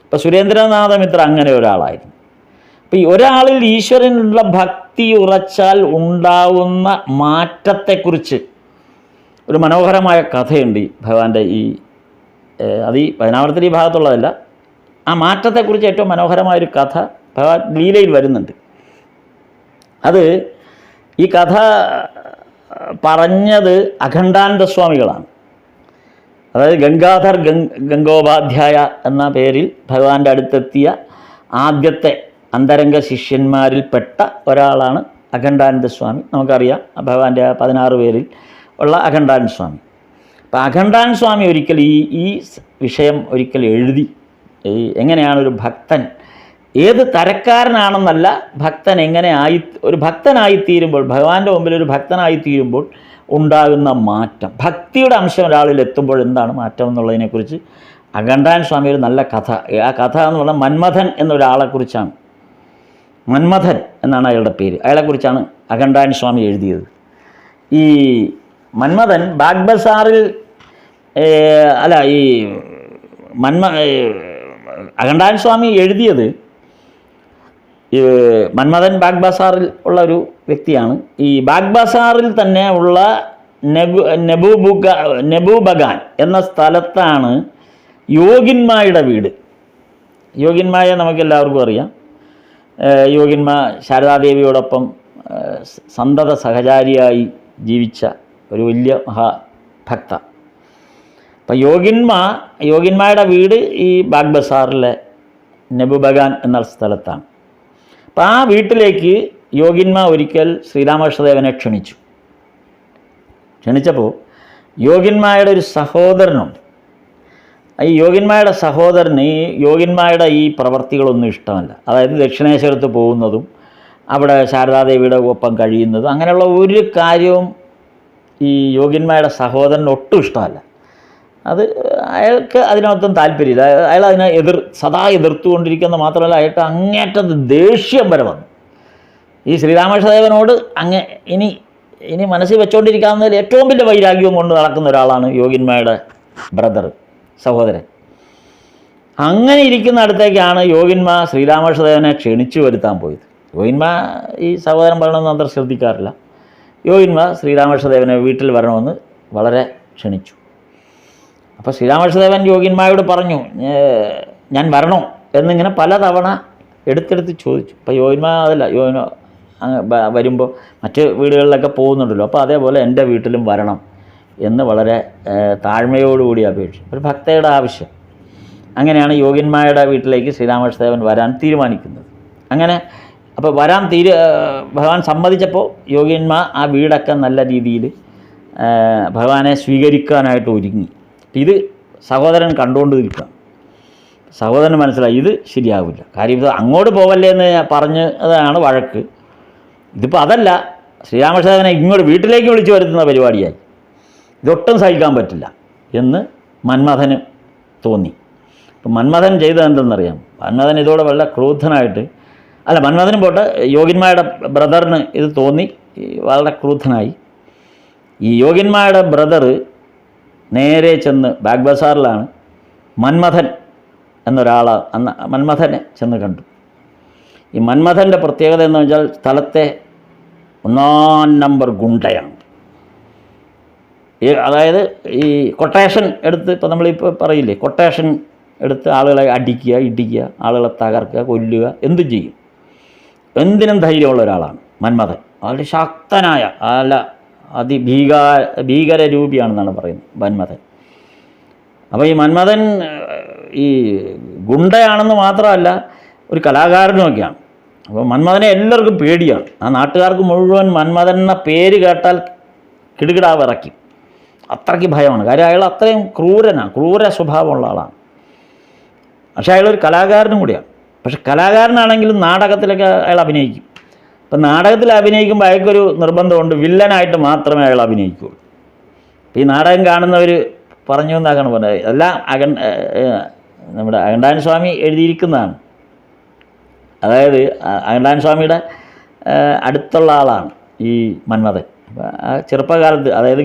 ഇപ്പോൾ സുരേന്ദ്രനാഥ മിത്ര അങ്ങനെ ഒരാളായിരുന്നു. അപ്പോൾ ഈ ഒരാളിൽ ഈശ്വരനുള്ള ഭക്തി ഉറച്ചാൽ ഉണ്ടാവുന്ന മാറ്റത്തെക്കുറിച്ച് ഒരു മനോഹരമായ കഥയുണ്ട് ഭഗവാന്റെ അത് ഈ പതിനാവർത്തന ഈ ഭാഗത്തുള്ളതല്ല. ആ മാറ്റത്തെക്കുറിച്ച് ഏറ്റവും മനോഹരമായൊരു കഥ ഭഗവാൻ ലീലയിൽ വരുന്നുണ്ട്. അത് ഈ കഥ പറഞ്ഞത് അഖണ്ഡാനന്ദ സ്വാമികളാണ്. അതായത് ഗംഗാധർ ഗംഗോപാധ്യായ എന്ന പേരിൽ ഭഗവാന്റെ അടുത്തെത്തിയ ആദ്യത്തെ അന്തരംഗ ശിഷ്യന്മാരിൽപ്പെട്ട ഒരാളാണ് അഖണ്ഡാനന്ദ സ്വാമി. നമുക്കറിയാം ഭഗവാന്റെ 16 പേരിൽ ഉള്ള അഖണ്ഡാനന്ദ സ്വാമി. അപ്പോൾ അഖണ്ഡാനന്ദ സ്വാമി ഒരിക്കൽ ഈ വിഷയം ഒരിക്കൽ എഴുതി. എങ്ങനെയാണ് ഒരു ഭക്തൻ, ഏത് തരക്കാരനാണെന്നല്ല, ഭക്തൻ എങ്ങനെ ഒരു ഭക്തനായിത്തീരുമ്പോൾ, ഭഗവാന്റെ മുമ്പിൽ ഒരു ഭക്തനായിത്തീരുമ്പോൾ ഉണ്ടാകുന്ന മാറ്റം, ഭക്തിയുടെ അംശം ഒരാളിൽ എത്തുമ്പോൾ എന്താണ് മാറ്റം എന്നുള്ളതിനെക്കുറിച്ച് അഖണ്ഡാനന്ദ സ്വാമി ഒരു നല്ല കഥ. ആ കഥ എന്ന് പറഞ്ഞാൽ മന്മഥൻ എന്നൊരാളെക്കുറിച്ചാണ്. മന്മഥൻ എന്നാണ് അയാളുടെ പേര്. അയാളെക്കുറിച്ചാണ് അഖണ്ഡാനന്ദ സ്വാമി എഴുതിയത്. ഈ മന്മഥൻ ബാഗ്ബസാറിൽ അഖണ്ഡാനന്ദ സ്വാമി എഴുതിയത്, മന്മഥൻ ബാഗ്ബസാറിൽ ഉള്ള ഒരു വ്യക്തിയാണ്. ഈ ബാഗ്ബസാറിൽ തന്നെ ഉള്ള നെബൂബഗാൻ എന്ന സ്ഥലത്താണ് യോഗിന്മായുടെ വീട്. യോഗിന്മായെ നമുക്കെല്ലാവർക്കും അറിയാം. യോഗിന്മ ശാരദാദേവിയോടൊപ്പം സന്തത സഹചാരിയായി ജീവിച്ച ഒരു വലിയ മഹാഭക്ത. അപ്പം യോഗിന്മായുടെ വീട് ഈ ബാഗ്ബസാറിലെ നെബൂബഗാൻ എന്ന സ്ഥലത്താണ്. അപ്പം ആ വീട്ടിലേക്ക് യോഗിന്മ ഒരിക്കൽ ശ്രീരാമകൃഷ്ണദേവനെ ക്ഷണിച്ചപ്പോൾ യോഗിന്മായുടെ ഒരു സഹോദരനുണ്ട്. ഈ യോഗിന്മായുടെ സഹോദരന് യോഗിന്മായുടെ ഈ പ്രവർത്തികളൊന്നും ഇഷ്ടമല്ല. അതായത് ദക്ഷിണേശ്വരത്ത് പോകുന്നതും അവിടെ ശാരദാദേവിയുടെ ഒപ്പം കഴിയുന്നതും അങ്ങനെയുള്ള ഒരു കാര്യവും ഈ യോഗിന്മായുടെ സഹോദരന് ഒട്ടും ഇഷ്ടമല്ല. അയാൾക്ക് അതിനകത്തും താല്പര്യമില്ല. അയാൾ അതിനെ സദാ എതിർത്തുകൊണ്ടിരിക്കുന്ന മാത്രമല്ല, അയാൾക്ക് അങ്ങേറ്റത് ദേഷ്യം വരെ വന്നു. ഈ ശ്രീരാമകൃഷ്ണദേവനോട് ഇനി മനസ്സിൽ വെച്ചുകൊണ്ടിരിക്കാവുന്നതിൽ ഏറ്റവും വലിയ വൈരാഗ്യവും കൊണ്ട് നടക്കുന്ന ഒരാളാണ് യോഗിന്മയുടെ സഹോദരൻ. അങ്ങനെ ഇരിക്കുന്ന അടുത്തേക്കാണ് യോഗിന്മ ശ്രീരാമകൃഷ്ണദേവനെ ക്ഷണിച്ചു വരുത്താൻ പോയത്. യോഗിന്മ ഈ സഹോദരൻ പറയണമെന്ന് അത്ര ശ്രദ്ധിക്കാറില്ല. യോഗിന്മ ശ്രീരാമകൃഷ്ണദേവനെ വീട്ടിൽ വരണമെന്ന് വളരെ ക്ഷണിച്ചു. അപ്പോൾ ശ്രീരാമകൃഷ്ണദേവൻ യോഗിന്മായോട് പറഞ്ഞു, ഞാൻ വരണോ എന്നിങ്ങനെ പലതവണ എടുത്തെടുത്ത് ചോദിച്ചു. അപ്പോൾ യോഗിന്മ വരുമ്പോൾ മറ്റ് വീടുകളിലൊക്കെ പോകുന്നുണ്ടല്ലോ, അപ്പോൾ അതേപോലെ എൻ്റെ വീട്ടിലും വരണം എന്ന് വളരെ താഴ്മയോടുകൂടി അപേക്ഷിച്ചു. ഒരു ഭക്തയുടെ ആവശ്യം. അങ്ങനെയാണ് യോഗിന്മായുടെ വീട്ടിലേക്ക് ശ്രീരാമകൃഷ്ണദേവൻ വരാൻ തീരുമാനിക്കുന്നത്. അങ്ങനെ അപ്പോൾ ഭഗവാൻ സമ്മതിച്ചപ്പോൾ യോഗിന്മ ആ വീടൊക്കെ നല്ല രീതിയിൽ ഭഗവാനെ സ്വീകരിക്കാനായിട്ട് ഒരുങ്ങി. ഇത് സഹോദരൻ കണ്ടുകൊണ്ട് നിൽക്കുക. സഹോദരന് മനസ്സിലായി ഇത് ശരിയാവില്ല. കാര്യം ഇത് അങ്ങോട്ട് പോവല്ലേ എന്ന് പറഞ്ഞതാണ് വഴക്ക്. ഇതിപ്പോൾ അതല്ല, ശ്രീരാമകൃഷ്ണദേവനെ ഇങ്ങോട്ട് വീട്ടിലേക്ക് വിളിച്ചു വരുത്തുന്ന പരിപാടിയായി. ഇതൊട്ടും സഹിക്കാൻ പറ്റില്ല എന്ന് മന്മഥന് തോന്നി. അപ്പം മന്മഥൻ ചെയ്തത് എന്തെന്നറിയാം. മന്മഥൻ ഇതോടെ വളരെ ക്രൂദ്ധനായിട്ട്, മന്മഥനും പോട്ടെ, യോഗിന്മാരുടെ ബ്രദറിന് ഇത് തോന്നി, വളരെ ക്രൂദ്ധനായി. ഈ യോഗിന്മാരുടെ ബ്രദർ നേരെ ചെന്ന് ബാഗ്ബസാറിലാണ് മന്മഥൻ എന്നൊരാൾ അന്ന് മന്മഥനെ ചെന്ന് കണ്ടു. ഈ മന്മഥൻ്റെ പ്രത്യേകത എന്ന് വെച്ചാൽ സ്ഥലത്തെ ഒന്നാം നമ്പർ ഗുണ്ടയാണ്. അതായത് ഈ കൊട്ടേഷൻ എടുത്ത്, ഇപ്പോൾ നമ്മളിപ്പോൾ പറയില്ലേ, കൊട്ടേഷൻ എടുത്ത് ആളുകളെ അടിക്കുക, ഇടിക്കുക, ആളുകളെ തകർക്കുക, കൊല്ലുക, എന്തും ചെയ്യും. എന്തിനും ധൈര്യമുള്ള ഒരാളാണ് മന്മഥൻ. വളരെ ശക്തനായ അല്ല ഭീകര രൂപിയാണെന്നാണ് പറയുന്നത് മന്മഥൻ. അപ്പോൾ ഈ മന്മഥൻ ഈ ഗുണ്ടയാണെന്ന് മാത്രമല്ല ഒരു കലാകാരനുമൊക്കെയാണ്. അപ്പോൾ മന്മഥനെ എല്ലാവർക്കും പേടിയാണ്. ആ നാട്ടുകാർക്ക് മുഴുവൻ മന്മഥൻ എന്ന പേര് കേട്ടാൽ കിടുകിടാവ് ഇറക്കി. അത്രയ്ക്ക് ഭയമാണ്. കാര്യം അയാൾ അത്രയും ക്രൂര സ്വഭാവമുള്ള ആളാണ്. പക്ഷേ അയാളൊരു കലാകാരനും കൂടിയാണ്. പക്ഷെ കലാകാരനാണെങ്കിലും നാടകത്തിലൊക്കെ അയാൾ അഭിനയിക്കും. ഇപ്പം നാടകത്തിൽ അഭിനയിക്കുമ്പോൾ അയാൾക്കൊരു നിർബന്ധമുണ്ട്, വില്ലനായിട്ട് മാത്രമേ അയാൾ അഭിനയിക്കുകയുള്ളൂ. ഈ നാടകം കാണുന്നവർ പറഞ്ഞു എന്നാണ് പറഞ്ഞത്. എല്ലാം നമ്മുടെ അകണ്ടാൻ സ്വാമി എഴുതിയിരിക്കുന്നതാണ്. അതായത് അകണ്ടാൻ സ്വാമിയുടെ അടുത്തുള്ള ആളാണ് ഈ മന്മഥൻ. ആ ചെറുപ്പകാലത്ത്, അതായത്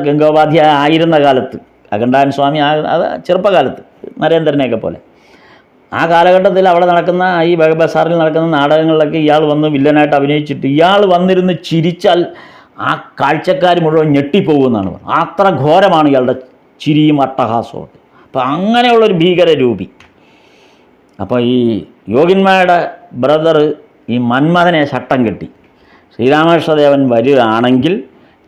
ഗംഗോപാധ്യായ ആയിരുന്ന കാലത്ത്, അകണ്ടാൻ സ്വാമി അത് ചെറുപ്പകാലത്ത് നരേന്ദ്രനെയൊക്കെ പോലെ ആ കാലഘട്ടത്തിൽ അവിടെ നടക്കുന്ന ഈ ബസാറിൽ നടക്കുന്ന നാടകങ്ങളിലൊക്കെ ഇയാൾ വന്ന് വില്ലനായിട്ട് അഭിനയിച്ചിട്ട് ഇയാൾ വന്നിരുന്ന് ചിരിച്ചാൽ ആ കാഴ്ചക്കാർ മുഴുവൻ ഞെട്ടിപ്പോകുമെന്നാണ് പറഞ്ഞത്. അത്ര ഘോരമാണ് ഇയാളുടെ ചിരിയും അട്ടഹാസവും. അപ്പോൾ അങ്ങനെയുള്ളൊരു ഭീകര രൂപി. അപ്പോൾ ഈ യോഗിന്മാരുടെ ബ്രദർ ഈ മന്മഥനെ ശട്ടം കെട്ടി, ശ്രീരാമകൃഷ്ണദേവൻ വരികയാണെങ്കിൽ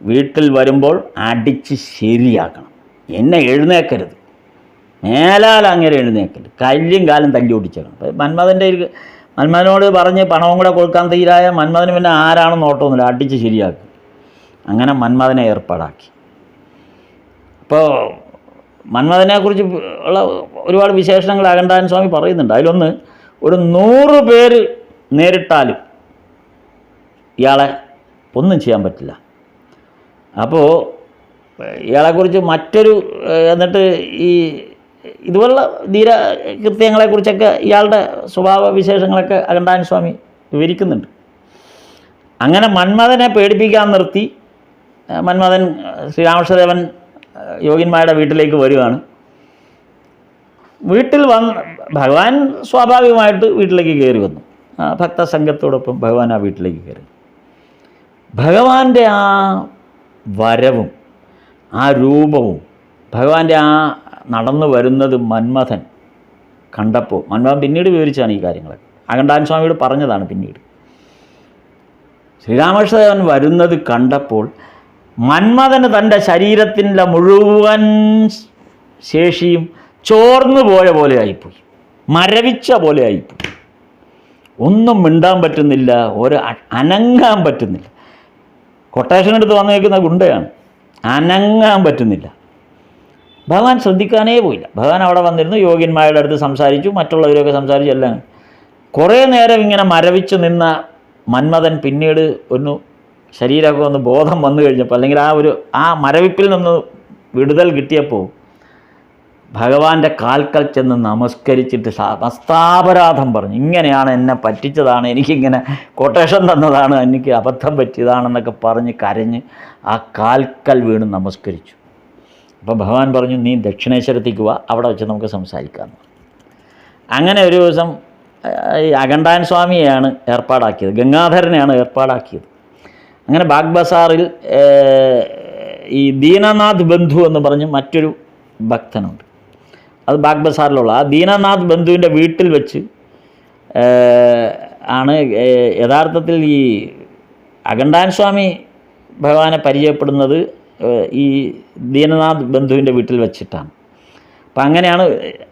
വീട്ടിൽ വരുമ്പോൾ അടിച്ച് ശരിയാക്കണം, എന്നെ എഴുന്നേക്കരുത്, മേലാൽ അങ്ങനെ എഴുന്നേക്കരുത്, കല്ലും കാലും തല്ലി ഓടിച്ചേക്കണം. അപ്പോൾ മന്മഥനോട് പറഞ്ഞ് പണവും കൂടെ കൊടുക്കാൻ തീരായ മന്മഥന് പിന്നെ ആരാണെന്ന് നോട്ടമൊന്നുമില്ല, അടിച്ച് ശരിയാക്കി. അങ്ങനെ മന്മഥനെ ഏർപ്പാടാക്കി. അപ്പോൾ മന്മഥനെക്കുറിച്ച് ഉള്ള ഒരുപാട് വിശേഷണങ്ങൾ അകണ്ടാൻ സ്വാമി പറയുന്നുണ്ട്. അതിലൊന്ന്, ഒരു 100 പേര് നേരിട്ടാലും ഇയാളെ ഒന്നും ചെയ്യാൻ പറ്റില്ല. അപ്പോൾ ഇയാളെക്കുറിച്ച് മറ്റൊരു, എന്നിട്ട് ഈ ഇതുപോലുള്ള ധീരകൃത്യങ്ങളെക്കുറിച്ചൊക്കെ ഇയാളുടെ സ്വഭാവ വിശേഷങ്ങളൊക്കെ അകണ്ടാൻ സ്വാമി വിവരിക്കുന്നുണ്ട്. അങ്ങനെ മന്മഥനെ പേടിപ്പിക്കാൻ നിർത്തി. മന്മഥൻ ശ്രീരാമകൃഷ്ണദേവൻ യോഗിന്മാരുടെ വീട്ടിലേക്ക് വരികയാണ്. വീട്ടിൽ ഭഗവാൻ സ്വാഭാവികമായിട്ട് വീട്ടിലേക്ക് കയറി വന്നു. ഭക്തസംഘത്തോടൊപ്പം ഭഗവാൻ ആ വീട്ടിലേക്ക് കയറി. ഭഗവാന്റെ ആ വരവും ആ രൂപവും ഭഗവാന്റെ ആ നടന്നു വരുന്നത് മന്മഥൻ കണ്ടപ്പോൾ, മന്മഥൻ പിന്നീട് വിവരിച്ചാണ് ഈ കാര്യങ്ങളൊക്കെ, അകണ്ടാൻ സ്വാമിയോട് പറഞ്ഞതാണ് പിന്നീട്. ശ്രീരാമകൃഷ്ണദേവൻ വരുന്നത് കണ്ടപ്പോൾ മന്മഥന് തൻ്റെ ശരീരത്തിൻ്റെ മുഴുവൻ ശേഷിയും ചോർന്നു പോയ പോലെ ആയിപ്പോയി, മരവിച്ച പോലെ ആയിപ്പോയി. ഒന്നും മിണ്ടാൻ പറ്റുന്നില്ല, അനങ്ങാൻ പറ്റുന്നില്ല. കൊട്ടേഷൻ എടുത്ത് വന്നു നിൽക്കുന്ന ഗുണ്ടയാണ്, അനങ്ങാൻ പറ്റുന്നില്ല. ഭഗവാൻ ശ്രദ്ധിക്കാനേ പോയില്ല. ഭഗവാൻ അവിടെ വന്നിരുന്നു, യോഗിന്മാരുടെ അടുത്ത് സംസാരിച്ചു, മറ്റുള്ളവരൊക്കെ സംസാരിച്ചു. എല്ലാം കുറേ നേരം ഇങ്ങനെ മരവിച്ച് നിന്ന മന്മഥൻ പിന്നീട് ഒന്ന് ശരീരമൊക്കെ ഒന്ന് ബോധം വന്നു കഴിഞ്ഞപ്പോൾ, അല്ലെങ്കിൽ ആ മരവിപ്പിൽ നിന്ന് വിടുതൽ കിട്ടിയപ്പോൾ ഭഗവാന്റെ കാൽക്കൽ ചെന്ന് നമസ്കരിച്ചിട്ട് സമസ്താപരാധം പറഞ്ഞു. ഇങ്ങനെയാണ്, എന്നെ പറ്റിച്ചതാണ്, എനിക്കിങ്ങനെ കൊട്ടേഷൻ തന്നതാണ്, എനിക്ക് അബദ്ധം പറ്റിയതാണെന്നൊക്കെ പറഞ്ഞ് കരഞ്ഞ് ആ കാൽക്കൽ വീണ് നമസ്കരിച്ചു. അപ്പോൾ ഭഗവാൻ പറഞ്ഞു, നീ ദക്ഷിണേശ്വരത്തേക്ക് വാ, അവിടെ വെച്ച് നമുക്ക് സംസാരിക്കാമെന്ന്. അങ്ങനെ ഒരു ദിവസം ഈ അകണ്ടാൻ സ്വാമിയെയാണ് ഏർപ്പാടാക്കിയത്, ഗംഗാധരനെയാണ് ഏർപ്പാടാക്കിയത്. അങ്ങനെ ബാഗ് ബസാറിൽ ഈ ദീനനാഥ് ബന്ധു എന്ന് പറഞ്ഞ് മറ്റൊരു ഭക്തനുണ്ട്. അത് ബാഗ് ബസാറിലുള്ള ആ ദീനനാഥ് ബന്ധുവിൻ്റെ വീട്ടിൽ വെച്ച് ആണ് യഥാർത്ഥത്തിൽ ഈ അകണ്ടാൻ സ്വാമി ഭഗവാനെ പരിചയപ്പെടുന്നത് ഈ ദീനനാഥ് ബന്ധുവിൻ്റെ വീട്ടിൽ വെച്ചിട്ടാണ്. അപ്പം അങ്ങനെയാണ്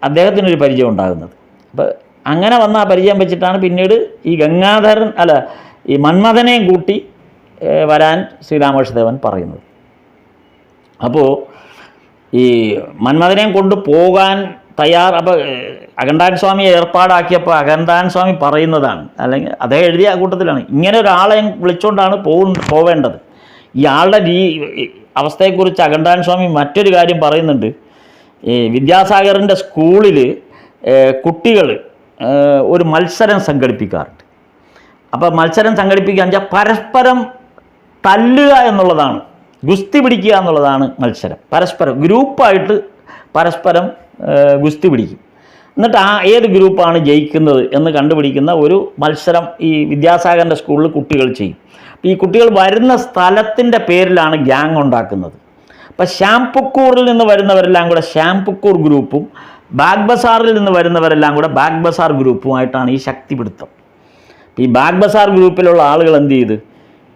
അദ്ദേഹത്തിനൊരു പരിചയം ഉണ്ടാകുന്നത്. അപ്പോൾ അങ്ങനെ വന്ന ആ പരിചയം വെച്ചിട്ടാണ് പിന്നീട് ഈ മന്മഥനെയും കൂട്ടി വരാൻ ശ്രീരാമകൃഷ്ണദേവൻ പറയുന്നത്. അപ്പോൾ ഈ മന്മഥനെയും കൊണ്ട് പോകാൻ അപ്പോൾ അകണ്ടാൻ സ്വാമിയെ ഏർപ്പാടാക്കിയപ്പോൾ അകണ്ടാൻ സ്വാമി പറയുന്നതാണ്, അല്ലെങ്കിൽ അദ്ദേഹം എഴുതിയ കൂട്ടത്തിലാണ്, ഇങ്ങനെ ഒരാളെ വിളിച്ചുകൊണ്ടാണ് പോവേണ്ടത്. ഈ ആളുടെ അവസ്ഥയെക്കുറിച്ച് അകണ്ടാൻ സ്വാമി മറ്റൊരു കാര്യം പറയുന്നുണ്ട്. ഈ വിദ്യാസാഗറിൻ്റെ സ്കൂളിൽ കുട്ടികൾ ഒരു മത്സരം സംഘടിപ്പിക്കാറുണ്ട്. അപ്പോൾ മത്സരം സംഘടിപ്പിക്കുക വെച്ചാൽ പരസ്പരം തല്ലുക എന്നുള്ളതാണ്, ഗുസ്തി പിടിക്കുക എന്നുള്ളതാണ് മത്സരം. പരസ്പരം ഗ്രൂപ്പായിട്ട് പരസ്പരം ഗുസ്തി പിടിക്കും. എന്നിട്ട് ഏത് ഗ്രൂപ്പാണ് ജയിക്കുന്നത് എന്ന് കണ്ടുപിടിക്കുന്ന ഒരു മത്സരം ഈ വിദ്യാസാഗറിൻ്റെ സ്കൂളിൽ കുട്ടികൾ ചെയ്യും. അപ്പോൾ ഈ കുട്ടികൾ വരുന്ന സ്ഥലത്തിൻ്റെ പേരിലാണ് ഗ്യാങ് ഉണ്ടാക്കുന്നത്. അപ്പോൾ ശ്യാംപുക്കൂറിൽ നിന്ന് വരുന്നവരെല്ലാം കൂടെ ശ്യാംപുക്കൂർ ഗ്രൂപ്പും ബാഗ് ബസാറിൽ നിന്ന് വരുന്നവരെല്ലാം കൂടെ ബാഗ് ബസാർ ഗ്രൂപ്പുമായിട്ടാണ് ഈ ശക്തിപിടുത്തം. ഈ ബാഗ് ബസാർ ഗ്രൂപ്പിലുള്ള ആളുകൾ എന്ത് ചെയ്തു,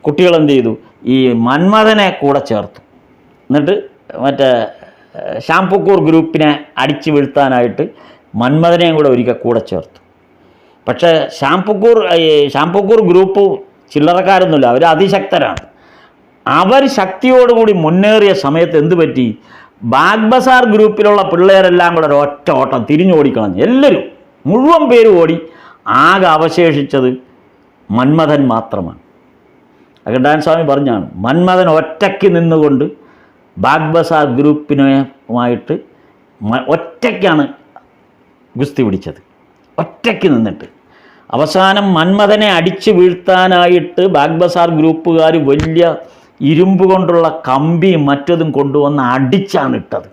കുട്ടികൾ എന്ത് ചെയ്തു, ഈ മന്മഥനെ കൂടെ ചേർത്തു. എന്നിട്ട് മറ്റേ ശ്യാംപുക്കൂർ ഗ്രൂപ്പിനെ അടിച്ചു വീഴ്ത്താനായിട്ട് മന്മഥനെയും കൂടെ ഒരിക്കൽ കൂടെ ചേർത്തു. പക്ഷേ ശ്യാംപുക്കൂർ ഗ്രൂപ്പ് ചില്ലറക്കാരൊന്നുമില്ല, അവർ അതിശക്തരാണ്. അവർ ശക്തിയോടുകൂടി മുന്നേറിയ സമയത്ത് എന്ത് പറ്റി, ബാഗ് ബസാർ ഗ്രൂപ്പിലുള്ള പിള്ളേരെല്ലാം കൂടെ ഒരൊറ്റ ഓട്ടം തിരിഞ്ഞോടിക്കളഞ്ഞു. എല്ലാവരും മുഴുവൻ പേരും ഓടി. ആകെ അവശേഷിച്ചത് മന്മഥൻ മാത്രമാണ്. അഗണ്ടാൻ സ്വാമി പറഞ്ഞാണ്, മന്മഥൻ ഒറ്റയ്ക്ക് നിന്നുകൊണ്ട് ബാഗ് ബസാർ ഗ്രൂപ്പിനുമായിട്ട് ഒറ്റയ്ക്കാണ് ഗുസ്തി പിടിച്ചത്. ഒറ്റയ്ക്ക് നിന്നിട്ട് അവസാനം മന്മഥനെ അടിച്ചു വീഴ്ത്താനായിട്ട് ബാഗ് ബസാർ ഗ്രൂപ്പുകാർ വലിയ ഇരുമ്പ് കൊണ്ടുള്ള കമ്പിയും മറ്റതും കൊണ്ടുവന്ന് അടിച്ചാണ് ഇട്ടത്.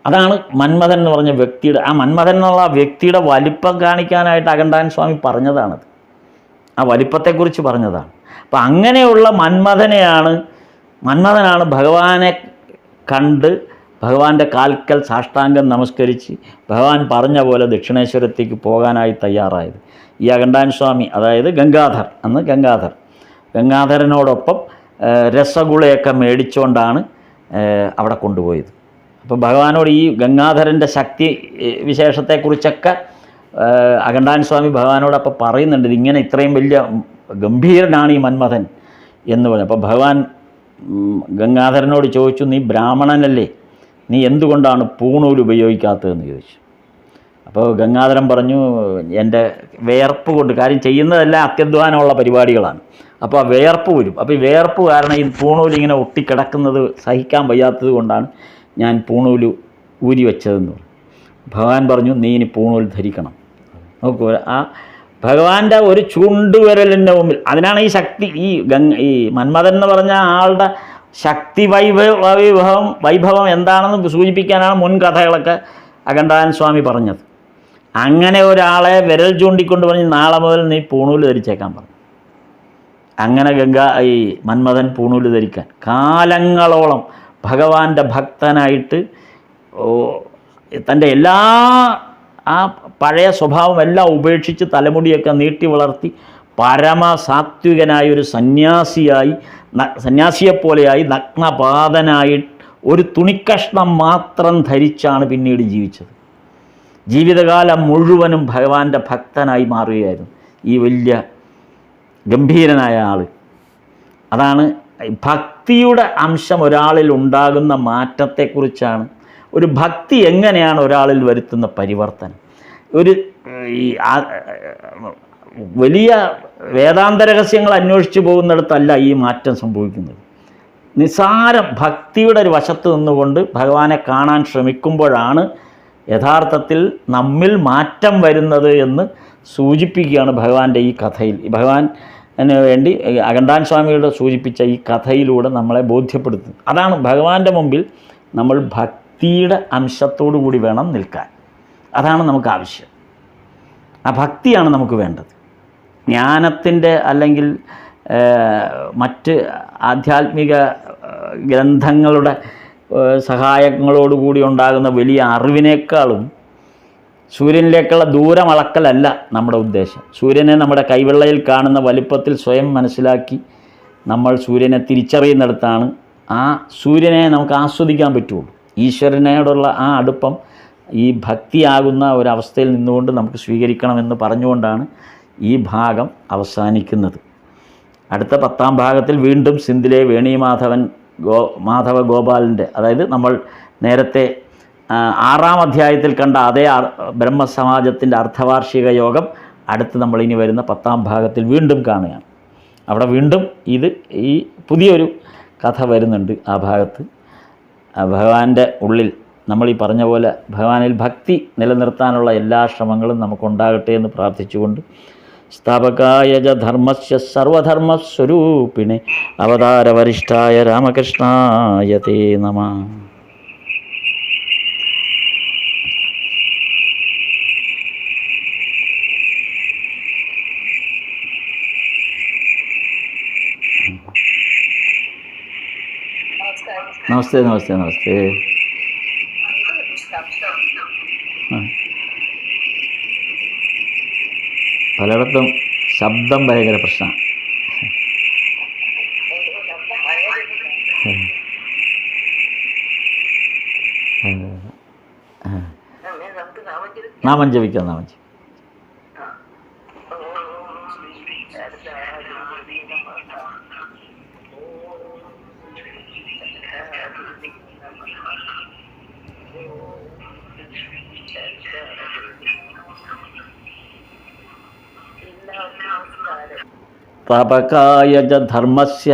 അതാണ് മന്മഥൻ എന്ന് പറഞ്ഞ വ്യക്തിയുടെ, ആ മന്മഥൻ എന്നുള്ള വ്യക്തിയുടെ വലിപ്പം കാണിക്കാനായിട്ട് അഗണ്ടാൻ സ്വാമി പറഞ്ഞതാണത്. ആ വലിപ്പത്തെക്കുറിച്ച് പറഞ്ഞതാണ്. അപ്പം അങ്ങനെയുള്ള മന്മഥനാണ് ഭഗവാനെ കണ്ട് ഭഗവാന്റെ കാൽക്കൽ സാഷ്ടാംഗം നമസ്കരിച്ച് ഭഗവാൻ പറഞ്ഞ പോലെ ദക്ഷിണേശ്വരത്തേക്ക് പോകാനായി തയ്യാറായത്. ഈ അഗണ്ടാൻ സ്വാമി, അതായത് ഗംഗാധരനോടൊപ്പം രസഗുളയൊക്കെ മേടിച്ചുകൊണ്ടാണ് അവിടെ കൊണ്ടുപോയത്. അപ്പോൾ ഭഗവാനോട് ഈ ഗംഗാധരൻ്റെ ശക്തി വിശേഷത്തെക്കുറിച്ചൊക്കെ അഗണ്ടാൻ സ്വാമി ഭഗവാനോട് അപ്പോൾ പറയുന്നുണ്ട്, ഇങ്ങനെ ഇത്രയും വലിയ ഗംഭീരനാണ് ഈ മന്മഥൻ എന്ന് പറഞ്ഞു. അപ്പോൾ ഭഗവാൻ ഗംഗാധരനോട് ചോദിച്ചു, നീ ബ്രാഹ്മണനല്ലേ, നീ എന്തുകൊണ്ടാണ് പൂണൂൽ ഉപയോഗിക്കാത്തതെന്ന് ചോദിച്ചു. അപ്പോൾ ഗംഗാധരൻ പറഞ്ഞു, എൻ്റെ വിയർപ്പ് കൊണ്ട്, കാര്യം ചെയ്യുന്നതെല്ലാം അത്യധ്വാനമുള്ള പരിപാടികളാണ്, അപ്പോൾ ആ വിയർപ്പ് വരും. അപ്പോൾ ഈ വിയർപ്പ് കാരണം ഈ പൂണൂൽ ഇങ്ങനെ ഒട്ടിക്കിടക്കുന്നത് സഹിക്കാൻ വയ്യാത്തത് കൊണ്ടാണ് ഞാൻ പൂണൂൽ ഊരി വെച്ചതെന്ന് പറഞ്ഞു. ഭഗവാൻ പറഞ്ഞു, നീ ഇനി പൂണൂൽ ധരിക്കണം. നോക്കൂ, ആ ഭഗവാന്റെ ഒരു ചൂണ്ടുവിരലിൻ്റെ മുമ്പിൽ, അതിനാണ് ഈ ശക്തി. ഈ മന്മഥൻ എന്ന് പറഞ്ഞ ആളുടെ ശക്തി വൈഭവം എന്താണെന്ന് സൂചിപ്പിക്കാനാണ് മുൻ കഥകളൊക്കെ അഗണ്ടാൻ സ്വാമി പറഞ്ഞത്. അങ്ങനെ ഒരാളെ വിരൽ ചൂണ്ടിക്കൊണ്ട് പറഞ്ഞ് നാളെ മുതൽ നീ പൂണൂൽ ധരിച്ചേക്കാൻ പറഞ്ഞു. അങ്ങനെ ഈ മന്മഥൻ പൂണൂൽ ധരിക്കാൻ കാലങ്ങളോളം ഭഗവാന്റെ ഭക്തനായിട്ട് തൻ്റെ എല്ലാ ആ പഴയ സ്വഭാവം എല്ലാം ഉപേക്ഷിച്ച് തലമുടിയൊക്കെ നീട്ടി വളർത്തി പരമസാത്വികനായ ഒരു സന്യാസിയെപ്പോലെയായി നഗ്നപാതനായി ഒരു തുണിക്കഷ്ണം മാത്രം ധരിച്ചാണ് പിന്നീട് ജീവിച്ചത്. ജീവിതകാലം മുഴുവനും ഭഗവാന്റെ ഭക്തനായി മാറുകയായിരുന്നു ഈ വലിയ ഗംഭീരനായ ആൾ. അതാണ് ഭക്തിയുടെ അംശം ഒരാളിൽ ഉണ്ടാകുന്ന മാറ്റത്തെക്കുറിച്ചാണ്. ഒരു ഭക്തി എങ്ങനെയാണ് ഒരാളിൽ വരുത്തുന്ന പരിവർത്തനം. ഈ വലിയ വേദാന്ത രഹസ്യങ്ങൾ അന്വേഷിച്ച് പോകുന്നിടത്തല്ല ഈ മാറ്റം സംഭവിക്കുന്നത്. നിസാരം ഭക്തിയുടെ ഒരു വശത്ത് നിന്നുകൊണ്ട് ഭഗവാനെ കാണാൻ ശ്രമിക്കുമ്പോഴാണ് യഥാർത്ഥത്തിൽ നമ്മിൽ മാറ്റം വരുന്നത് എന്ന് സൂചിപ്പിക്കുകയാണ് ഭഗവാന്റെ ഈ കഥയിൽ. ഭഗവാന് വേണ്ടി അഗണ്ടാൻ സ്വാമിയുടെ സൂചിപ്പിച്ച ഈ കഥയിലൂടെ നമ്മളെ ബോധ്യപ്പെടുത്തുന്നത്. അതാണ് ഭഗവാന്റെ മുമ്പിൽ നമ്മൾ ഭക്തിയുടെ അംശത്തോടു കൂടി വേണം നിൽക്കാൻ. അതാണ് നമുക്ക് ആവശ്യം. ആ ഭക്തിയാണ് നമുക്ക് വേണ്ടത്. ജ്ഞാനത്തിൻ്റെ അല്ലെങ്കിൽ മറ്റ് ആധ്യാത്മിക ഗ്രന്ഥങ്ങളുടെ സഹായങ്ങളോടുകൂടി ഉണ്ടാകുന്ന വലിയ അറിവിനേക്കാളും സൂര്യനിലേക്കുള്ള ദൂരം അളക്കലല്ല നമ്മുടെ ഉദ്ദേശം. സൂര്യനെ നമ്മുടെ കൈവെള്ളയിൽ കാണുന്ന വലിപ്പത്തിൽ സ്വയം മനസ്സിലാക്കി നമ്മൾ സൂര്യനെ തിരിച്ചറിയുന്നിടത്താണ് ആ സൂര്യനെ നമുക്ക് ആസ്വദിക്കാൻ പറ്റുള്ളൂ. ഈശ്വരനോടുള്ള ആ അടുപ്പം ഈ ഭക്തിയാകുന്ന ഒരവസ്ഥയിൽ നിന്നുകൊണ്ട് നമുക്ക് സ്വീകരിക്കണമെന്ന് പറഞ്ഞുകൊണ്ടാണ് ഈ ഭാഗം അവസാനിക്കുന്നത്. അടുത്ത 10ാം ഭാഗത്തിൽ വീണ്ടും സിന്ധിലെ മാധവ ഗോപാലൻ്റെ, അതായത് നമ്മൾ നേരത്തെ 6ാം അധ്യായത്തിൽ കണ്ട അതേ ബ്രഹ്മസമാജത്തിൻ്റെ അർദ്ധവാർഷിക യോഗം അടുത്ത് നമ്മളിനി വരുന്ന 10ാം ഭാഗത്തിൽ വീണ്ടും കാണുകയാണ്. അവിടെ വീണ്ടും ഈ പുതിയൊരു കഥ വരുന്നുണ്ട്. ആ ഭാഗത്ത് ഭഗവാന്റെ ഉള്ളിൽ നമ്മൾ ഈ പറഞ്ഞ പോലെ ഭഗവാനിൽ ഭക്തി നിലനിർത്താനുള്ള എല്ലാ ശ്രമങ്ങളും നമുക്കുണ്ടാകട്ടെ എന്ന് പ്രാർത്ഥിച്ചുകൊണ്ട് സ്ഥാപകായ ധർമ്മസ്യ സർവധർമ്മസ്വരൂപിണേ അവതാരവരിഷ്ഠായ രാമകൃഷ്ണായ തേ നമഃ. നമസ്തേ നമസ്തേ നമസ്തേ. ആ. പലയിടത്തും ശബ്ദം ഭയങ്കര പ്രശ്നമാണ്. നാമം ജപിക്കാം, നാമം ജപിക്കാം. താപകായ ച ധർമ്മസ്യ